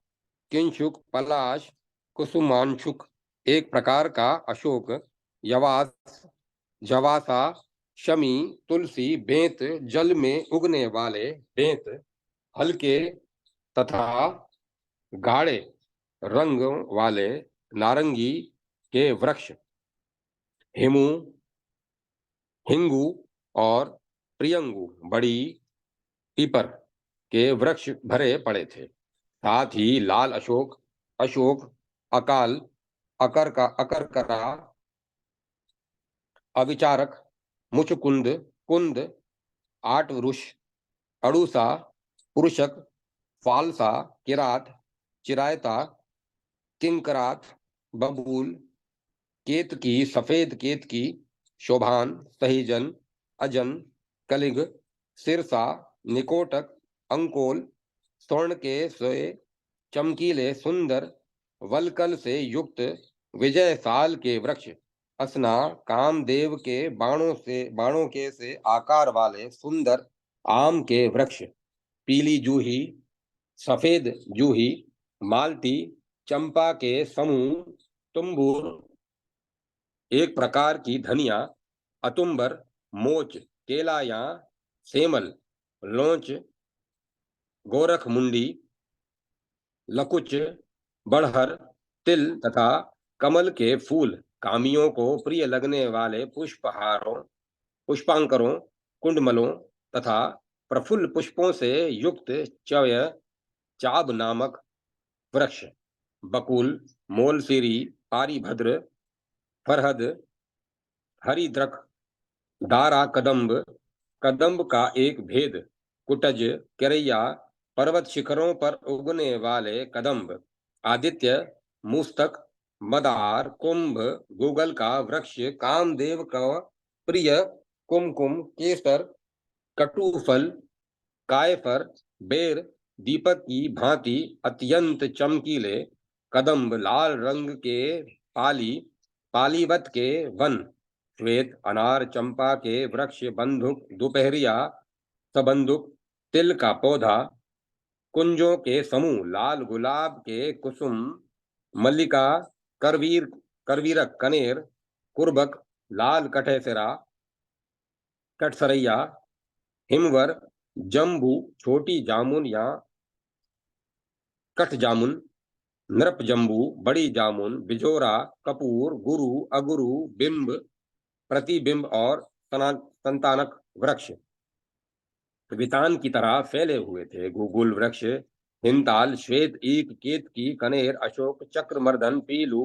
A: किंशुक, पलाश, कुसुमांशुक, एक प्रकार का अशोक, यवास, जवासा, शमी, तुलसी, बेंत, जल में उगने वाले बेंत, हल्के तथा गाढ़े रंग वाले नारंगी के वृक्ष, हिमू, हिंगू और प्रियंगू, बड़ी पीपर के वृक्ष भरे पड़े थे। साथ ही लाल अशोक, अशोक, अकाल, अकरकरा, अविचारक, मुचकुंद, कुंद, आटवृष, अड़ूसा, पुरुषक, फालसा, किरात, चिरायता, किंकरात, बबूल, केतकी, सफेद केतकी, शोभान, सहीजन, अजन, कलिग, सिरसा, निकोटक, अंकोल, स्वर्ण के सोए, चमकीले, सुंदर, वलकल से युक्त विजय साल के वृक्ष, असना, कामदेव के बाणों के से आकार वाले सुंदर आम के वृक्ष, पीली जूही, सफेद जूही, मालती, चंपा के समूह, तुम्बूर, एक प्रकार की धनिया, अतुंबर, मोच, केला या सेमल, लोंच, गोरख मुंडी, लकुच, बड़हर, तिल तथा कमल के फूल कामियों को प्रिय लगने वाले पुष्पहारों, पुष्पांकरों, कुंडमलों तथा प्रफुल्ल पुष्पों से युक्त चय चाब नामक वृक्ष, बकुल, मोलसीरी, पारिभद्र, फरहद, हरिद्रक, दारा कदम्ब, कदम्ब का एक भेद, कुटज, केरैया, पर्वत शिखरों पर उगने वाले कदम्ब, आदित्य, मुस्तक, मदार, कुंभ, गूगल का वृक्ष, कामदेव का प्रिय कुमकुम, केसर, कटुफल, कायफर, बेर, दीपक की भांति अत्यंत चमकीले कदम्ब, लाल रंग के पाली, पालीवत के वन, श्वेत अनार चंपा के वृक्ष, बंधुक, दोपहरिया, सबंधुक, तिल का पौधा, कुंजों के समूह, लाल गुलाब के कुसुम, मल्लिका, करवीर, करवीरक, कनेर, कुर्बक, लाल कठेसरा, कटसरैया, हिमवर, जम्बू, छोटी जामुन या कठ जामुन, नृप जम्बू, बड़ी जामुन, बिजोरा, कपूर, गुरु, अगुरु, बिंब, प्रतिबिंब और संतानक वृक्ष वितान की तरह फैले हुए थे। गुगुल वृक्ष, हिंताल, श्वेत ईख, केतकी, कनेर, अशोक, चक्रमर्दन, पीलू,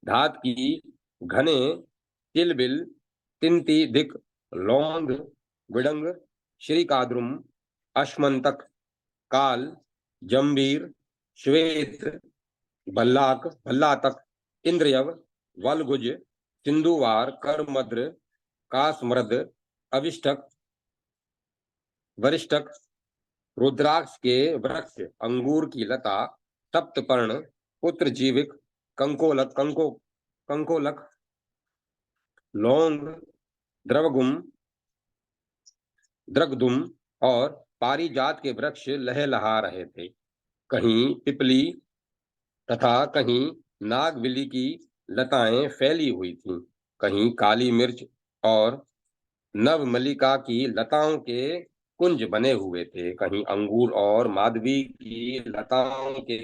A: धात की, घने, तिलबिल, तिनती, दिक, लौंग, विडंग, श्रीकाद्रुम, अश्मंतक, काल, जंबीर, श्वेत, भल्लाक, भल्लातक, इंद्रियव, वलगुज, सिंधुवार, करमद्र, कासमृद, अविष्टक, वरिष्ठक, रुद्राक्ष के वृक्ष, अंगूर की लता, सप्तपर्ण, पुत्रजीविक, कंकोलक, कंकोलक, लौंग, द्रवगुम, द्रगदुम और पारिजात के वृक्ष लहलहा रहे थे। कहीं पिपली तथा कहीं नागविली की लताएं फैली हुई थीं, कहीं काली मिर्च और नवमल्लिका की लताओं के कुंज बने हुए थे, कहीं अंगूर और माधवी की लताओं के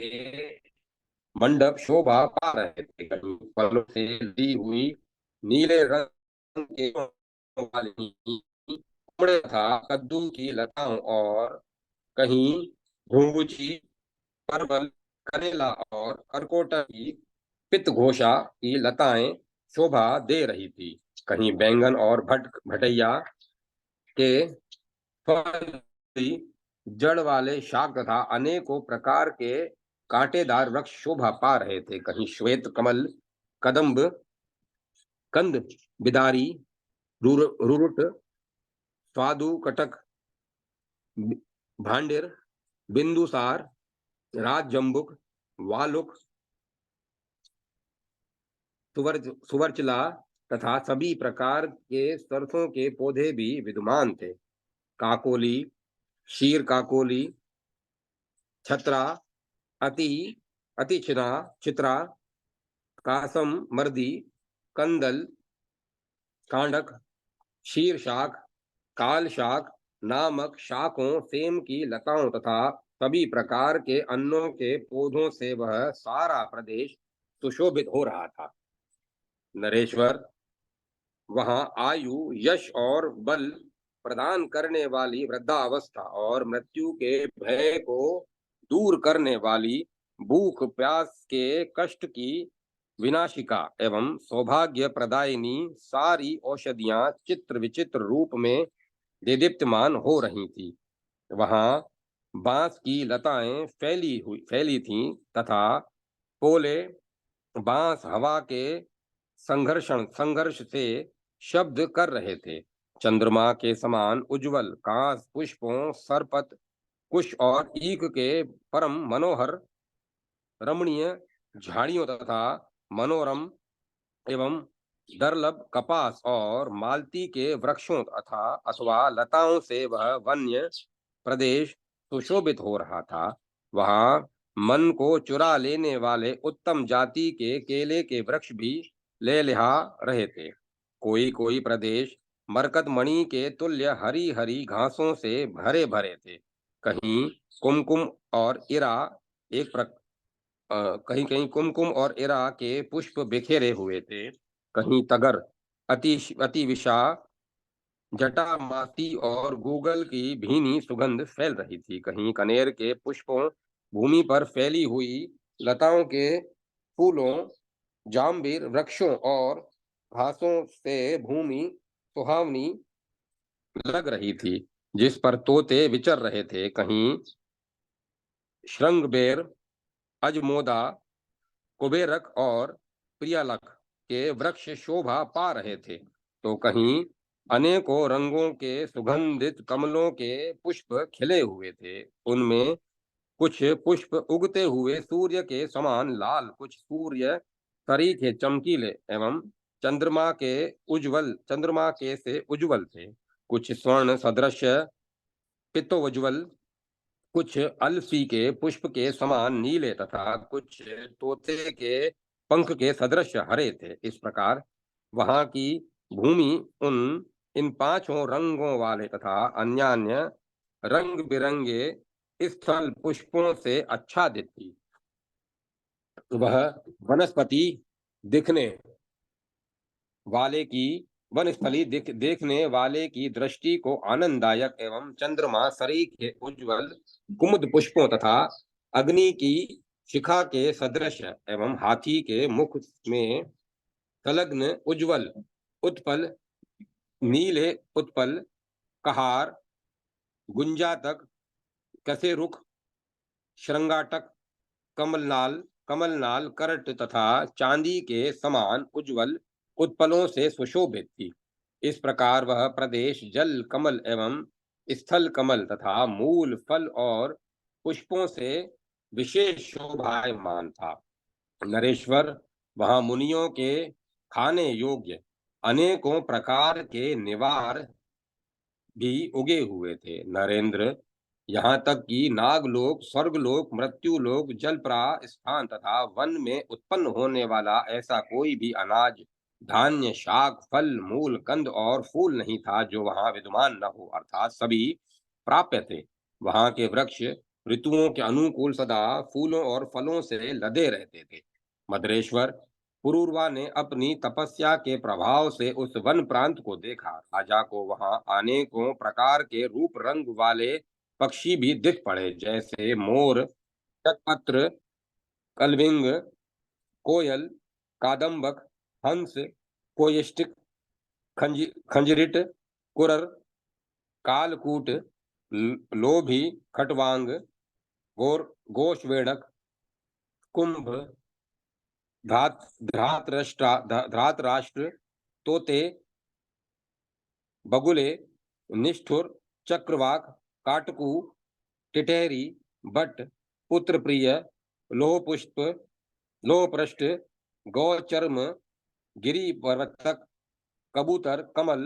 A: मंडप शोभा पा रहे थे, कहीं फलों से ली हुई नीले रंग के वाली कुमड़े तथा कद्दू की लताओं और कहीं घुंघुची, परवल, करेला और करकोटा की पित्तघोषा की लताएं शोभा दे रही थी, कहीं बैंगन और भटैया के फल, जड़ वाले शाक तथा अनेकों प्रकार के कांटेदार वृक्ष शोभा पा रहे थे, कहीं श्वेत कमल, कदम्ब, कंद, बिदारी, रुरुट, स्वादु कटक, भांडिर, बिंदुसार, राजजंबुक, वालुक, सुवर्चला तथा सभी प्रकार के सरसों के पौधे भी विद्यमान थे। काकोली, शीर काकोली, छत्रा, अति अतिचिना, चित्रा, कासम मर्दी, कंदल, कांडक, शीर शाक, काल शाक नामक शाकों, सेम की लताओं तथा सभी प्रकार के अन्नों के पौधों से वह सारा प्रदेश सुशोभित हो रहा था। नरेश्वर, वहां आयु, यश और बल प्रदान करने वाली वृद्धावस्था और मृत्यु के भय को दूर करने वाली भूख प्यास के कष्ट की विनाशिका एवं सौभाग्य प्रदायिनी सारी औषधियां चित्र विचित्र रूप में देदीप्यमान हो रही थी। वहां बांस की लताएं फैली थीं तथा पोले बांस हवा के संघर्ष से शब्द कर रहे थे। चंद्रमा के समान उज्जवल कांस पुष्पों, सरपत, कुश और ईख के परम मनोहर रमणीय झाड़ियों तथा मनोरम एवं दुर्लभ कपास और मालती के वृक्षों अथवा लताओं से वह वन्य प्रदेश सुशोभित हो रहा था। वहां मन को चुरा लेने वाले उत्तम जाति के केले के वृक्ष भी ले लिहा रहे थे। कोई कोई प्रदेश मरकतमणि के तुल्य हरी हरी घासों से भरे भरे थे। कहीं कुमकुम और इरा एक कहीं कहीं कुमकुम और एरा के पुष्प बिखेरे हुए थे, कहीं तगर, अति विशा, जटामासी और गूगल की भीनी सुगंध फैल रही थी, कहीं कनेर के पुष्पों, भूमि पर फैली हुई लताओं के फूलों, जाम्बीर वृक्षों और घासों से भूमि सुहावनी लग रही थी, जिस पर तोते विचर रहे थे, कहीं श्रृंगबेर, अजमोदा, कुबेरक और प्रियालक के वृक्ष शोभा पा रहे थे, तो कहीं अनेकों रंगों के सुगंधित कमलों के पुष्प खिले हुए थे। उनमें कुछ पुष्प उगते हुए सूर्य के समान लाल, कुछ सूर्य सरीखे चमकीले एवं चंद्रमा के से उज्जवल थे, कुछ स्वर्ण सदृश पित्तोज्वल, कुछ अलसी के पुष्प के समान नीले तथा कुछ तोते के पंख के सदृश हरे थे। इस प्रकार वहां की भूमि उन इन पांचों रंगों वाले तथा अन्यान्य रंग बिरंगे स्थल पुष्पों से आच्छादित थी। वह वनस्पति दिखने वाले की वनस्थली देखने वाले की दृष्टि को आनंददायक एवं चंद्रमा सरीखे उज्जवल कुमुद पुष्पों तथा अग्नि की शिखा के सदृश एवं हाथी के मुख में संलग्न उज्जवल उत्पल, नीले उत्पल, कहार, गुंजातक, कसेरुख, श्रृंगाटक, कमलनाल कमलनाल करट तथा चांदी के समान उज्जवल उत्पलों से सुशोभित थी। इस प्रकार वह प्रदेश जल कमल एवं स्थल कमल तथा मूल फल और पुष्पों से विशेष शोभायमान था। नरेश्वर, वहां मुनियों के खाने योग्य अनेकों प्रकार के निवार भी उगे हुए थे। नरेंद्र, यहाँ तक कि नागलोक, स्वर्गलोक, मृत्युलोक, जलप्रा स्थान तथा वन में उत्पन्न होने वाला ऐसा कोई भी अनाज, धान्य, शाक, फल, मूल, कंद और फूल नहीं था जो वहां विद्यमान न हो, अर्थात सभी प्राप्य थे। वहां के वृक्ष ऋतुओं के अनुकूल सदा फूलों और फलों से लदे रहते थे। मद्रेश्वर, पुरूरवा ने अपनी तपस्या के प्रभाव से उस वन प्रांत को देखा। राजा को वहां अनेकों प्रकार के रूप रंग वाले पक्षी भी दिख पड़े, जैसे मोर, शतपत्र, कलविंग, कोयल, कादम्बक, हंस, कोयिष्टिक, खंजरीट, कुरर, कालकूट, लोभी, खटवांग, गोश्वेणक, कुंभ, धृतराष्ट्र, तोते, बगुले, निष्ठुर, चक्रवाक, काटकू, टिटहरी, बट, पुत्रप्रिय, लोहपुष्प, लोहपृष्ठ, गौचर्म, गिरी पर्वतक, कबूतर, कमल,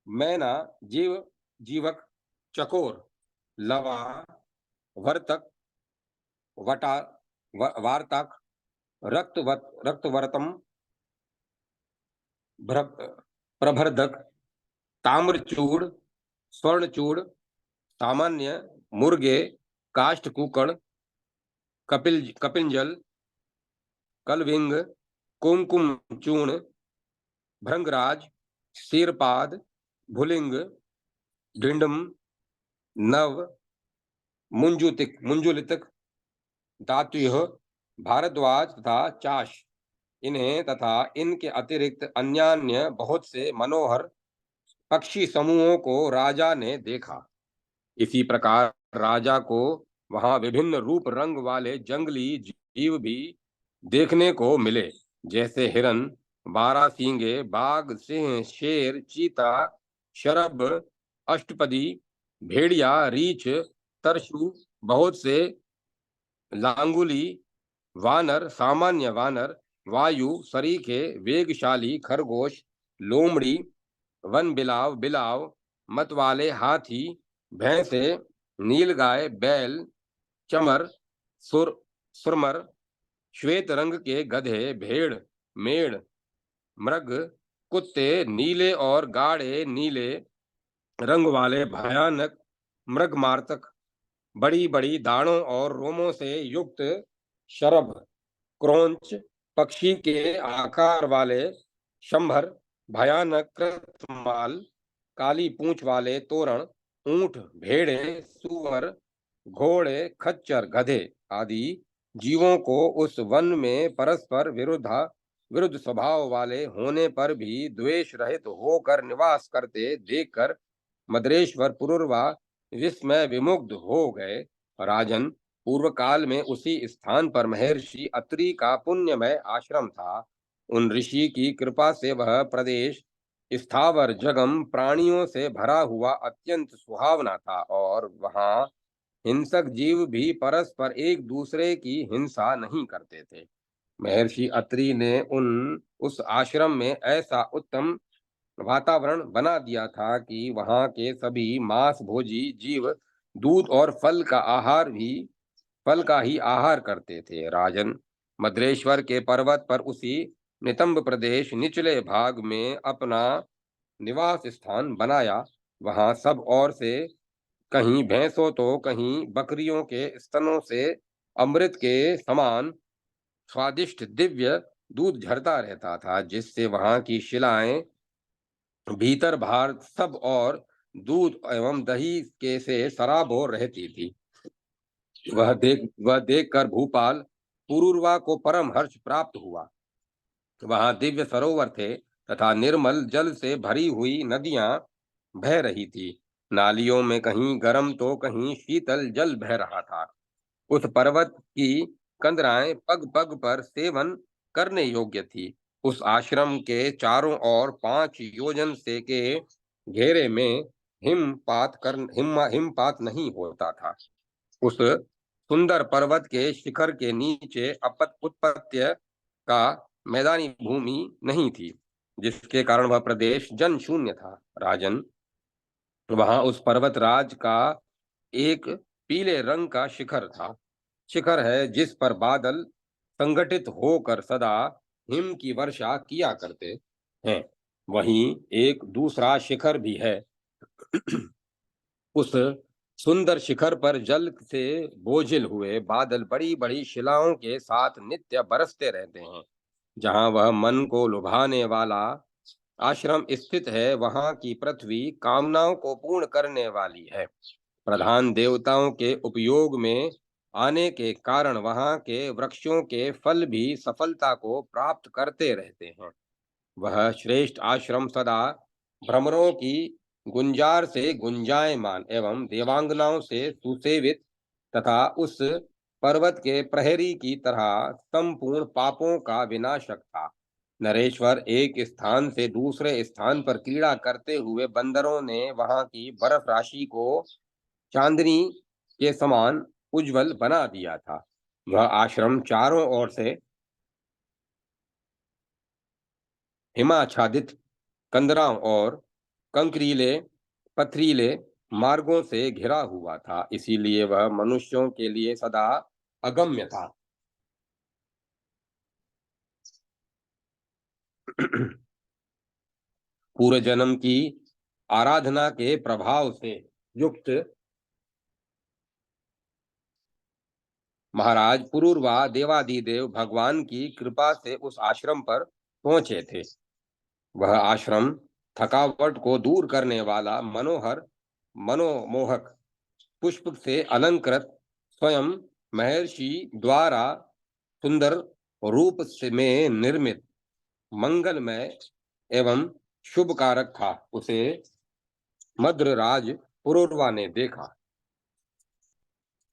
A: मैना, जीवक, चकोर, लवा, वर्तक, वटा, वार्तक, रक्तवर्तम, प्रभर्दक, ताम्रचूड़, स्वर्णचूड़, सामान्य, मुर्गे, काष्ठकुकड़, कपिंजल, कलविंग, कुमकुम चूर्ण, भृंगराज, क्षीरपाद, भुलिंग, ढिंडम, नव, मुंजुलितक, दातुह, भारद्वाज तथा चाश, इन्हें तथा इनके अतिरिक्त अन्यान्य बहुत से मनोहर पक्षी समूहों को राजा ने देखा। इसी प्रकार राजा को वहां विभिन्न रूप रंग वाले जंगली जीव भी देखने को मिले, जैसे हिरन, बारहसींगे, बाघ, सिंह, शेर, चीता, शरभ, अष्टपदी, भेड़िया, रीछ, तरसू, बहुत से लांगुली, वानर, सामान्य वानर, वायु, सरीखे, वेगशाली खरगोश, लोमड़ी, वन बिलाव, मतवाले हाथी, भैंसे, नीलगाय, बैल, चमर, सुरमर, श्वेत रंग के गधे, भेड़, मेढ़, मृग, कुत्ते, नीले और गाढ़े नीले रंग वाले भयानक मृगमार्तक, बड़ी बड़ी दाढ़ों और रोमों से युक्त शरभ, क्रोंच पक्षी के आकार वाले शंभर, भयानक कृतमाल, काली पूंछ वाले तोरण, ऊंट, भेड़े, सुअर, घोड़े, खच्चर, गधे आदि जीवों को उस वन में परस्पर विरुद्ध स्वभाव वाले होने पर भी द्वेष रहित होकर निवास करते देखकर मद्रेश्वर पुरुरवा विस्मय विमुग्ध हो गए। राजन, पूर्व काल में उसी स्थान पर महर्षि अत्रि का पुण्यमय आश्रम था। उन ऋषि की कृपा से वह प्रदेश स्थावर जगम प्राणियों से भरा हुआ अत्यंत सुहावना था और वहां हिंसक जीव भी परस्पर एक दूसरे की हिंसा नहीं करते थे। महर्षि अत्रि ने उस आश्रम में ऐसा उत्तम वातावरण बना दिया था कि वहां के सभी मांस भोजी जीव दूध और फल का ही आहार करते थे। राजन, मद्रेश्वर के पर्वत पर उसी नितंब प्रदेश निचले भाग में अपना निवास स्थान बनाया। वहां सब ओर से कहीं भैंसों तो कहीं बकरियों के स्तनों से अमृत के समान स्वादिष्ट दिव्य दूध झरता रहता था, जिससे वहां की शिलाएं भीतर बाहर सब और दूध एवं दही के से सराबोर रहती थी। वह देखकर भूपाल पुरूरवा को परम हर्ष प्राप्त हुआ। वहां दिव्य सरोवर थे तथा निर्मल जल से भरी हुई नदियां बह रही थी। नालियों में कहीं गर्म तो कहीं शीतल जल बह रहा था। उस पर्वत की कंदराएं पग पग पर सेवन करने योग्य थी। उस आश्रम के चारों ओर 5 योजन से के घेरे में हिमपात नहीं होता था। उस सुंदर पर्वत के शिखर के नीचे उत्पत्ति का मैदानी भूमि नहीं थी, जिसके कारण वह प्रदेश जन शून्य था। राजन, वहां उस पर्वत राज का एक पीले रंग का शिखर है जिस पर बादल संगठित होकर सदा हिम की वर्षा किया करते हैं। वहीं एक दूसरा शिखर भी है। उस सुंदर शिखर पर जल से बोझिल हुए बादल बड़ी बड़ी शिलाओं के साथ नित्य बरसते रहते हैं। जहां वह मन को लुभाने वाला आश्रम स्थित है, वहां की पृथ्वी कामनाओं को पूर्ण करने वाली है। प्रधान देवताओं के उपयोग में आने के कारण वहां के वृक्षों के फल भी सफलता को प्राप्त करते रहते हैं। वह श्रेष्ठ आश्रम सदा भ्रमरों की गुंजार से गुंजायमान एवं देवांगनाओं से सुसेवित तथा उस पर्वत के प्रहरी की तरह संपूर्ण पापों का विनाशक था। नरेश्वर, एक स्थान से दूसरे स्थान पर क्रीड़ा करते हुए बंदरों ने वहां की बर्फ राशि को चांदनी के समान उज्जवल बना दिया था। वह आश्रम चारों ओर से हिमाच्छादित कंदराओं और कंकरीले पथरीले मार्गों से घिरा हुआ था, इसीलिए वह मनुष्यों के लिए सदा अगम्य था। पूर्व जन्म की आराधना के प्रभाव से युक्त महाराज पुरूरवा देवादिदेव भगवान की कृपा से उस आश्रम पर पहुंचे थे। वह आश्रम थकावट को दूर करने वाला मनोमोहक पुष्प से अलंकृत स्वयं महर्षि द्वारा सुंदर रूप से में निर्मित मंगलमय एवं शुभकारक था। उसे मद्रराज पुरूरवा ने देखा।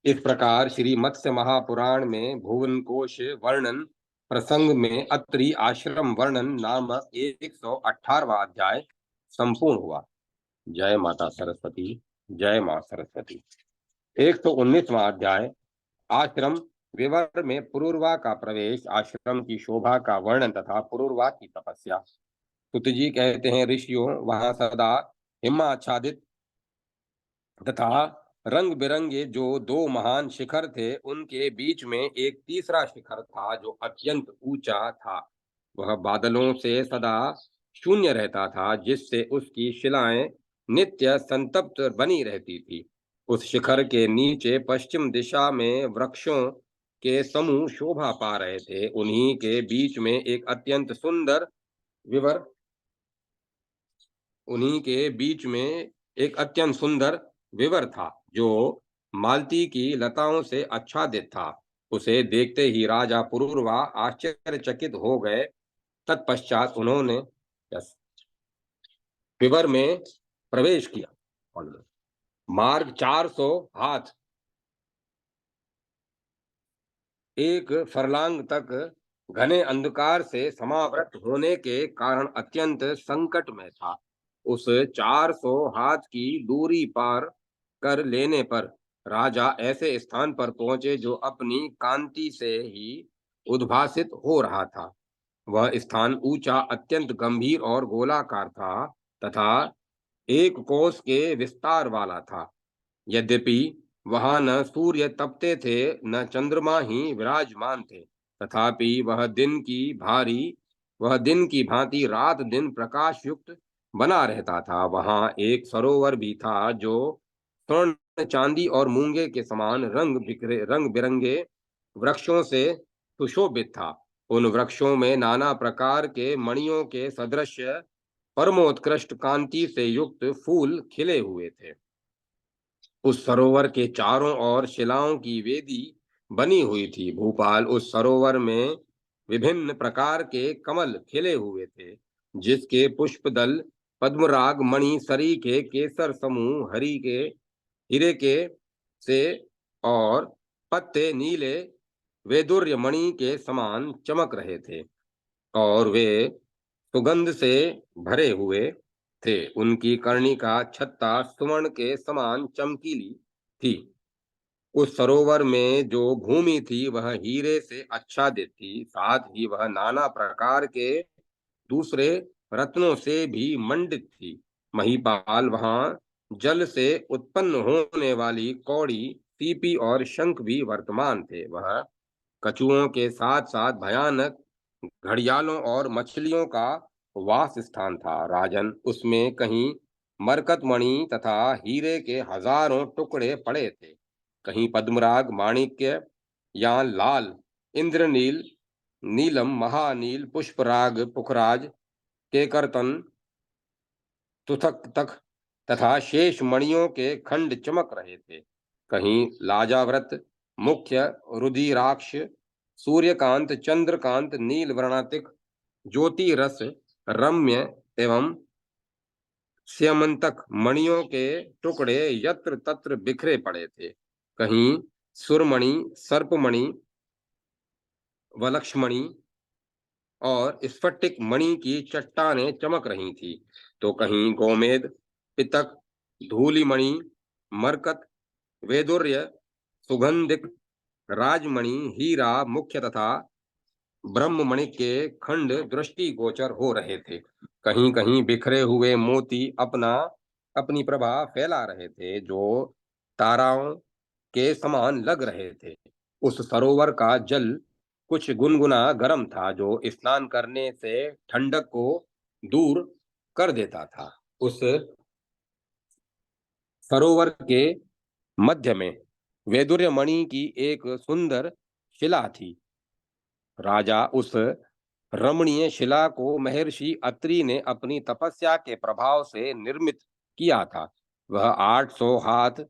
A: इस प्रकार श्री मत्स्य महापुराण में भुवन कोश वर्णन प्रसंग में अत्रि आश्रम वर्णन नामक 118वां अध्याय संपूर्ण हुआ। जय माता सरस्वती। जय मां सरस्वती। 119वां अध्याय आश्रम विवर में पुरूरवा का प्रवेश, आश्रम की शोभा का वर्णन तथा पुरूरवा की तपस्या। सुत जी कहते हैं, ऋषियों, वहां सदा हिमाच्छादित तथा रंग बिरंगे जो 2 महान शिखर थे, उनके बीच में एक तीसरा शिखर था जो अत्यंत ऊंचा था। वह बादलों से सदा शून्य रहता था, जिससे उसकी शिलाएं नित्य संतप्त बनी रहती थी। उस शिखर के नीचे पश्चिम दिशा में वृक्षों के समूह शोभा पा रहे थे। विवर उन्हीं के बीच में एक अत्यंत सुंदर विवर था, जो मालती की लताओं से आच्छादित था। उसे देखते ही राजा पुरूरवा आश्चर्यचकित हो गए। तत्पश्चात उन्होंने विवर में प्रवेश किया। मार्ग 400 हाथ, एक फरलांग तक घने अंधकार से समावृत होने के कारण अत्यंत संकट में था। उस 400 हाथ की दूरी पार कर लेने पर राजा ऐसे स्थान पर पहुंचे जो अपनी कांति से ही उद्भासित हो रहा था। वह स्थान ऊंचा, अत्यंत गंभीर और गोलाकार था तथा एक कोस के विस्तार वाला था। यद्यपि वहां न सूर्य तपते थे, न चंद्रमा ही विराजमान थे, तथापि वह दिन की भांति रात दिन प्रकाश युक्त बना रहता था। वहां एक सरोवर भी था, जो स्वर्ण, चांदी और मूंगे के समान रंग बिरंगे वृक्षों से सुशोभित था। उन वृक्षों में नाना प्रकार के मणियों के सदृश परमोत्कृष्ट कांति से युक्त फूल खिले हुए थे। उस सरोवर के चारों ओर शिलाओं की वेदी बनी हुई थी। भूपाल, उस सरोवर में विभिन्न प्रकार के कमल खिले हुए थे, जिसके पुष्प दल पद्मराग मणि, सरी के केसर समूह, हीरे के से और पत्ते नीले वैदुर्य मणि के समान चमक रहे थे, और वे सुगंध से भरे हुए थे। उनकी कर्णिका छत्ता सुवर्ण के समान चमकीली थी। उस सरोवर में जो भूमि थी वह हीरे से आच्छादित थी, साथ ही वह नाना प्रकार के दूसरे रत्नों से भी मंडित थी। महीपाल, वहां जल से उत्पन्न होने वाली कौड़ी, सीपी और शंख भी वर्तमान थे। वह कछुओं के साथ साथ भयानक घड़ियालों और मछलियों का वास स्थान था। राजन, उसमें कहीं मरकतमणि तथा हीरे के हजारों टुकड़े पड़े थे, कहीं पद्मराग, माणिक्य या लाल, इंद्रनील, नीलम, महानील, पुष्पराग, पुखराज, केकरतन, तुथक तक तथा शेष मणियों के खंड चमक रहे थे। कहीं लाजावृत, मुख्य, रुधिराक्ष, सूर्यकांत, चंद्रकांत, नील वर्णातिक, ज्योति रस, रम्य एवं स्यमंतक मणियों के टुकड़े यत्र तत्र बिखरे पड़े थे। कहीं सुरमणि, सर्पमणि, वलक्ष्मणि और स्फटिक मणि की चट्टानें चमक रही थी, तो कहीं गोमेद, पितक, धूलिमणि, मरकत, वैदुर्य, सुगंधिक, राजमणि, हीरा मुख्य तथा ब्रह्ममणि के खंड दृष्टि गोचर हो रहे थे। कहीं कहीं बिखरे हुए मोती अपनी प्रभा फैला रहे थे, जो ताराओं के समान लग रहे थे। उस सरोवर का जल कुछ गुनगुना गर्म था, जो स्नान करने से ठंडक को दूर कर देता था। उस सरोवर के मध्य में वैदुर्य मणि की एक सुंदर शिला थी। राजा, उस रमणीय शिला को महर्षि अत्रि ने अपनी तपस्या के प्रभाव से निर्मित किया था। वह 800 हाथ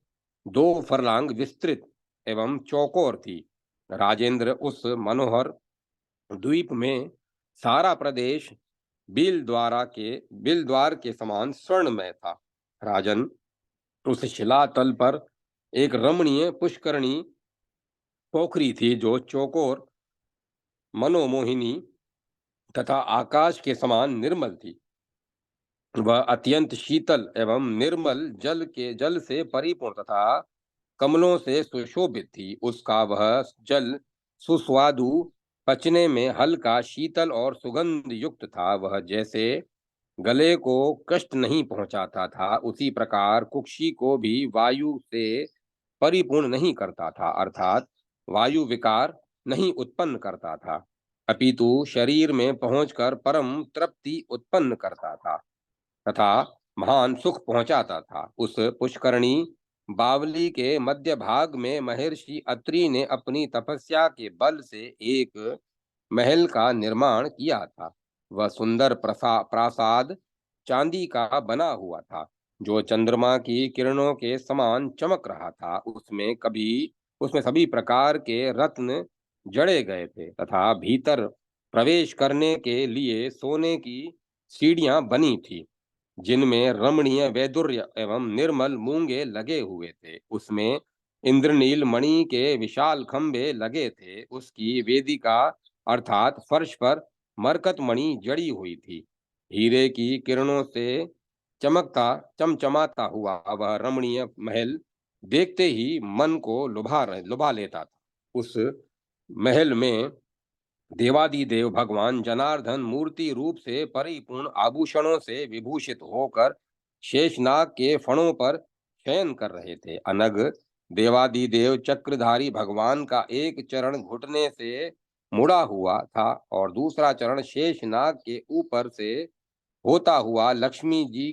A: 2 फरलांग विस्तृत एवं चौकोर थी। राजेंद्र, उस मनोहर द्वीप में सारा प्रदेश बिल द्वार के समान स्वर्णमय था। राजन, उस शिलातल पर एक रमणीय पुष्करणी पोखरी थी, जो चौकोर, मनोमोहिनी तथा आकाश के समान निर्मल थी। वह अत्यंत शीतल एवं निर्मल जल से परिपूर्ण तथा कमलों से सुशोभित थी। उसका वह जल सुस्वादु, पचने में हल्का, शीतल और सुगंध युक्त था। वह जैसे गले को कष्ट नहीं पहुंचाता था, उसी प्रकार कुक्षी को भी वायु से परिपूर्ण नहीं करता था, अर्थात वायु विकार नहीं उत्पन्न करता था, अपितु शरीर में पहुंचकर परम तृप्ति उत्पन्न करता था तथा महान सुख पहुंचाता था। उस पुष्करणी बावली के मध्य भाग में महर्षि अत्रि ने अपनी तपस्या के बल से एक महल का निर्माण किया था। वह सुंदर प्रासाद चांदी का बना हुआ था, जो चंद्रमा की किरणों के समान चमक रहा था। उसमें सभी प्रकार के रत्न जड़े गए थे तथा भीतर प्रवेश करने के लिए सोने की सीढ़ियां बनी थी, जिनमें रमणीय वैदुर्य एवं निर्मल मूंगे लगे हुए थे। उसमें इंद्रनील मणि के विशाल खंभे लगे थे। उसकी वेदिका अर्थात फर्श पर मरकत मणि जड़ी हुई थी। हीरे की किरणों से चमकता चमचमाता हुआ वह रमणीय महल देखते ही मन को लुभा लेता था। उस महल में देवादिदेव भगवान जनार्दन मूर्ति रूप से परिपूर्ण आभूषणों से विभूषित होकर शेषनाग के फणों पर शयन कर रहे थे। अनग देवादिदेव चक्रधारी भगवान का एक चरण घुटने से मुड़ा हुआ था और दूसरा चरण शेषनाग के ऊपर से होता हुआ लक्ष्मी जी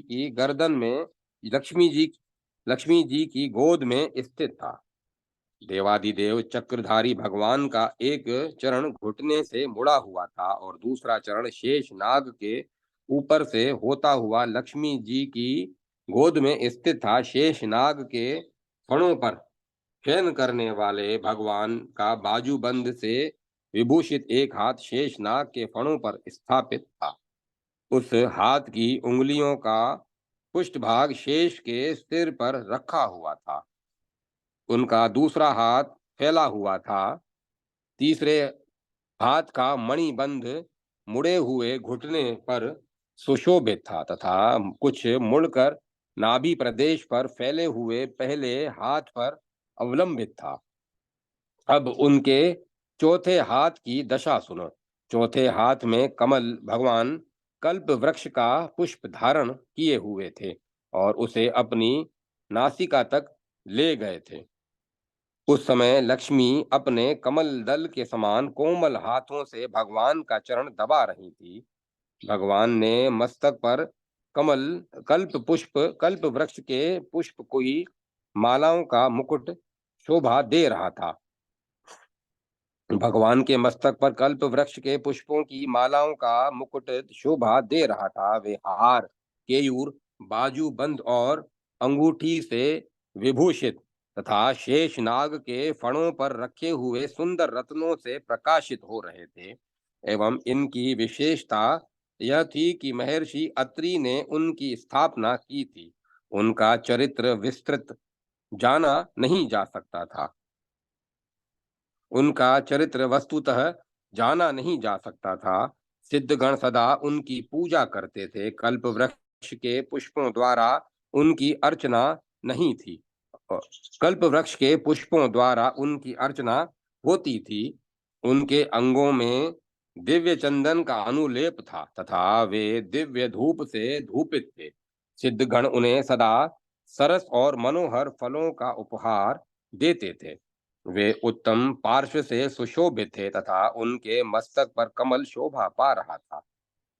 A: लक्ष्मी जी की गोद में स्थित था। देवादिदेव चक्रधारी भगवान का एक चरण घुटने से मुड़ा हुआ था और दूसरा चरण शेष नाग के ऊपर से होता हुआ लक्ष्मी जी की गोद में स्थित था। शेष नाग के फणों पर शयन करने वाले भगवान का बाजूबंद से विभूषित एक हाथ शेष नाग के फणों पर स्थापित था। उस हाथ की उंगलियों का पृष्ठभाग शेष के सिर पर रखा हुआ था। उनका दूसरा हाथ फैला हुआ था। तीसरे हाथ का मणिबंध मुड़े हुए घुटने पर सुशोभित था तथा कुछ मुड़कर नाभि प्रदेश पर फैले हुए पहले हाथ पर अवलंबित था। अब उनके चौथे हाथ की दशा सुनो। चौथे हाथ में कमल भगवान कल्प वृक्ष का पुष्प धारण किए हुए थे और उसे अपनी नासिका तक ले गए थे। उस समय लक्ष्मी अपने कमल दल के समान कोमल हाथों से भगवान का चरण दबा रही थी। भगवान ने मस्तक पर कमल कल्प वृक्ष के पुष्प कोई मालाओं का मुकुट शोभा दे रहा था। भगवान के मस्तक पर कल्प वृक्ष के पुष्पों की मालाओं का मुकुट शोभा दे रहा था। वे हार, केयूर, बाजूबंद और अंगूठी से विभूषित तथा शेष नाग के फणों पर रखे हुए सुंदर रत्नों से प्रकाशित हो रहे थे। एवं इनकी विशेषता यह थी कि महर्षि अत्रि ने उनकी स्थापना की थी। उनका चरित्र विस्तृत जाना नहीं जा सकता था। उनका चरित्र वस्तुतः जाना नहीं जा सकता था। सिद्धगण सदा उनकी पूजा करते थे। कल्प वृक्ष के पुष्पों द्वारा उनकी अर्चना नहीं थी। कल्प वृक्ष के पुष्पों द्वारा उनकी अर्चना होती थी। उनके अंगों में दिव्य चंदन का अनुलेप था तथा वे दिव्य धूप से धूपित थे। सिद्धगण उन्हें सदा सरस और मनोहर फलों का उपहार देते थे। वे उत्तम पार्श्व से सुशोभित थे तथा उनके मस्तक पर कमल शोभा पा रहा था।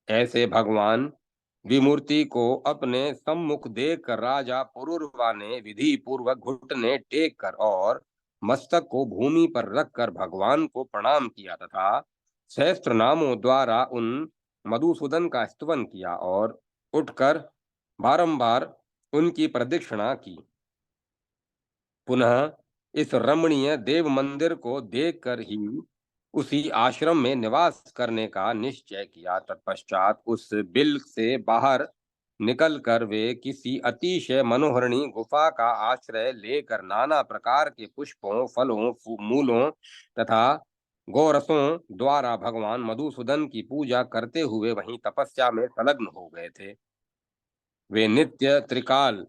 A: ऐसे भगवान विमूर्ति को अपने सम्मुख देखकर राजा पुरुरवा ने विधि पूर्वक घुटने टेक कर और मस्तक को भूमि पर रखकर भगवान को प्रणाम किया तथा सहस्त्र नामों द्वारा उन मधुसूदन का स्तवन किया और उठकर बारंबार उनकी प्रदक्षिणा की। पुनः इस रमणीय देव मंदिर को देखकर ही उसी आश्रम में निवास करने का निश्चय किया। तत्पश्चात उस बिल से बाहर निकलकर वे किसी अतिशय मनोहरणी गुफा का आश्रय लेकर नाना प्रकार के पुष्पों, फलों, मूलों तथा गौरसों द्वारा भगवान मधुसूदन की पूजा करते हुए वहीं तपस्या में संलग्न हो गए थे। वे नित्य त्रिकाल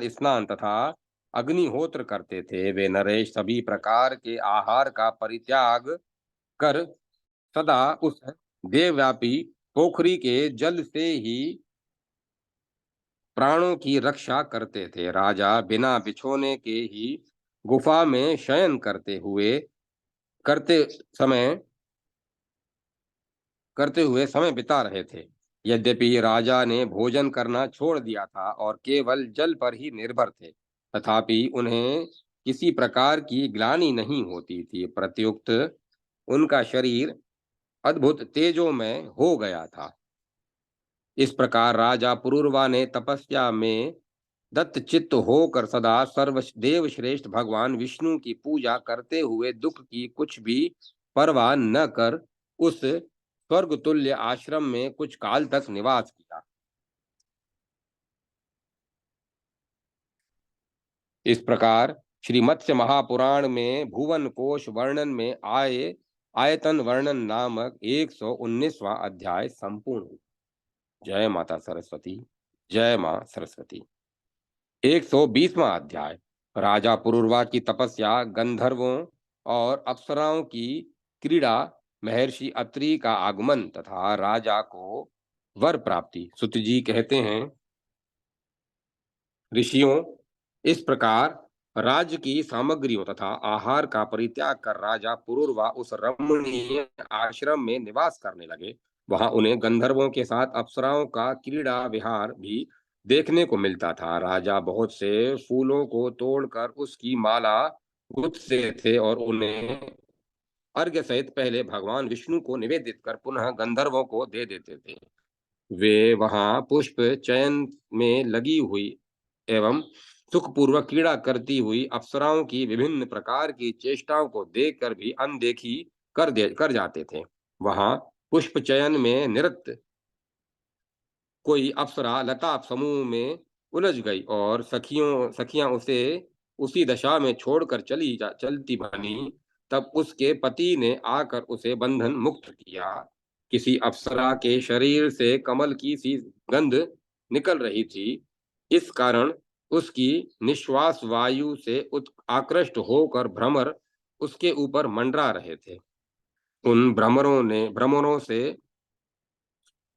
A: स्नान तथा अग्निहोत्र करते थे। वे नरेश सभी प्रकार के आहार का परित्याग कर सदा उस देवव्यापी पोखरी के जल से ही प्राणों की रक्षा करते थे। राजा बिना बिछोने के ही गुफा में शयन करते समय बिता रहे थे। यद्यपि राजा ने भोजन करना छोड़ दिया था और केवल जल पर ही निर्भर थे, तथापि उन्हें किसी प्रकार की ग्लानि नहीं होती थी। प्रत्युक्त उनका शरीर अद्भुत तेजोमय हो गया था। इस प्रकार राजा पुरूरवा ने तपस्या में दत्तचित्त होकर सदा सर्वदेव श्रेष्ठ भगवान विष्णु की पूजा करते हुए दुख की कुछ भी परवाह न कर उस स्वर्ग तुल्य आश्रम में कुछ काल तक निवास किया। इस प्रकार श्री मत्स्य महापुराण में भुवन कोश वर्णन में आए आयतन वर्णन नामक 119वां अध्याय संपूर्ण हुआ। जय माता सरस्वती। जय मां सरस्वती। 120वां अध्याय राजा पुरूरवा की तपस्या, गंधर्वों और अप्सराओं की क्रीड़ा, महर्षि अत्रि का आगमन तथा राजा को वर प्राप्ति। सुत जी कहते हैं, ऋषियों, इस प्रकार राज्य की सामग्रियों तथा आहार का परित्याग कर राजा पुरूरवा उस रमणीय आश्रम में निवास करने लगे। वहां उन्हें गंधर्वों के साथ अप्सराओं का क्रीड़ा विहार भी देखने को मिलता था। राजा बहुत से फूलों को तोड़कर उसकी माला गुथते थे और उन्हें अर्घ्य सहित पहले भगवान विष्णु को निवेदित कर पुनः गंधर्वों को दे देते थे। वे वहां पुष्प चयन में लगी हुई एवं सुखपूर्वक क्रीड़ा करती हुई अप्सराओं की विभिन्न प्रकार की चेष्टाओं को देखकर भी अनदेखी कर जाते थे। वहां पुष्प चयन में निरत कोई अप्सरा लता समूह में उलझ गई और सखियां उसे उसी दशा में छोड़कर चलती बनी। तब उसके पति ने आकर उसे बंधन मुक्त किया। किसी अप्सरा के शरीर से कमल की सी गंध निकल रही थी। इस कारण उसकी निश्वास वायु से आकृष्ट होकर भ्रमर उसके ऊपर मंडरा रहे थे। उन भ्रमरों से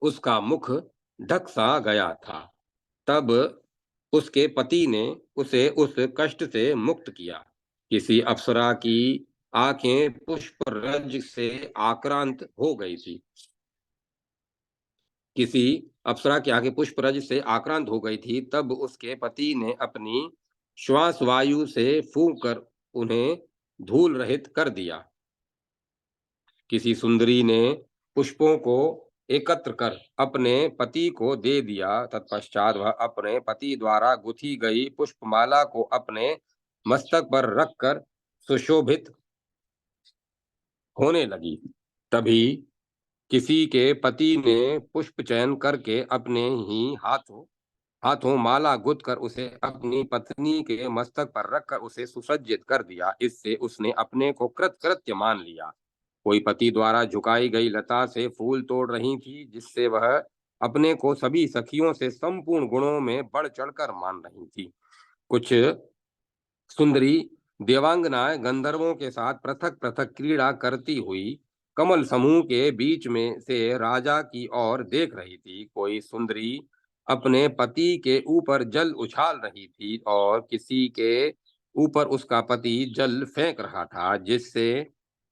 A: उसका मुख ढक सा गया था। तब उसके पति ने उसे उस कष्ट से मुक्त किया। किसी अप्सरा की आंखें पुष्प रज से आक्रांत हो गई थी। किसी अप्सरा की आंखें पुष्प रज से आक्रांत हो गई थी। तब उसके पति ने अपनी श्वास वायु से फूंक कर उन्हें धूल रहित कर दिया। किसी सुंदरी ने पुष्पों को एकत्र कर अपने पति को दे दिया। तत्पश्चात वह अपने पति द्वारा गुथी गई पुष्पमाला को अपने मस्तक पर रखकर सुशोभित होने लगी। तभी किसी के पति ने पुष्प चयन करके अपने ही हाथों माला गुथ कर उसे अपनी पत्नी के मस्तक पर रखकर उसे सुसज्जित कर दिया। इससे उसने अपने को कृतकृत्य मान लिया। कोई पति द्वारा झुकाई गई लता से फूल तोड़ रही थी, जिससे वह अपने को सभी सखियों से संपूर्ण गुणों में बढ़ चढ़कर मान रही थी। कुछ सुंदरी देवांगनाएं गंधर्वों के साथ पृथक पृथक क्रीड़ा करती हुई कमल समूह के बीच में से राजा की ओर देख रही थी। कोई सुंदरी अपने पति के ऊपर जल उछाल रही थी और किसी के ऊपर उसका पति जल फेंक रहा था, जिससे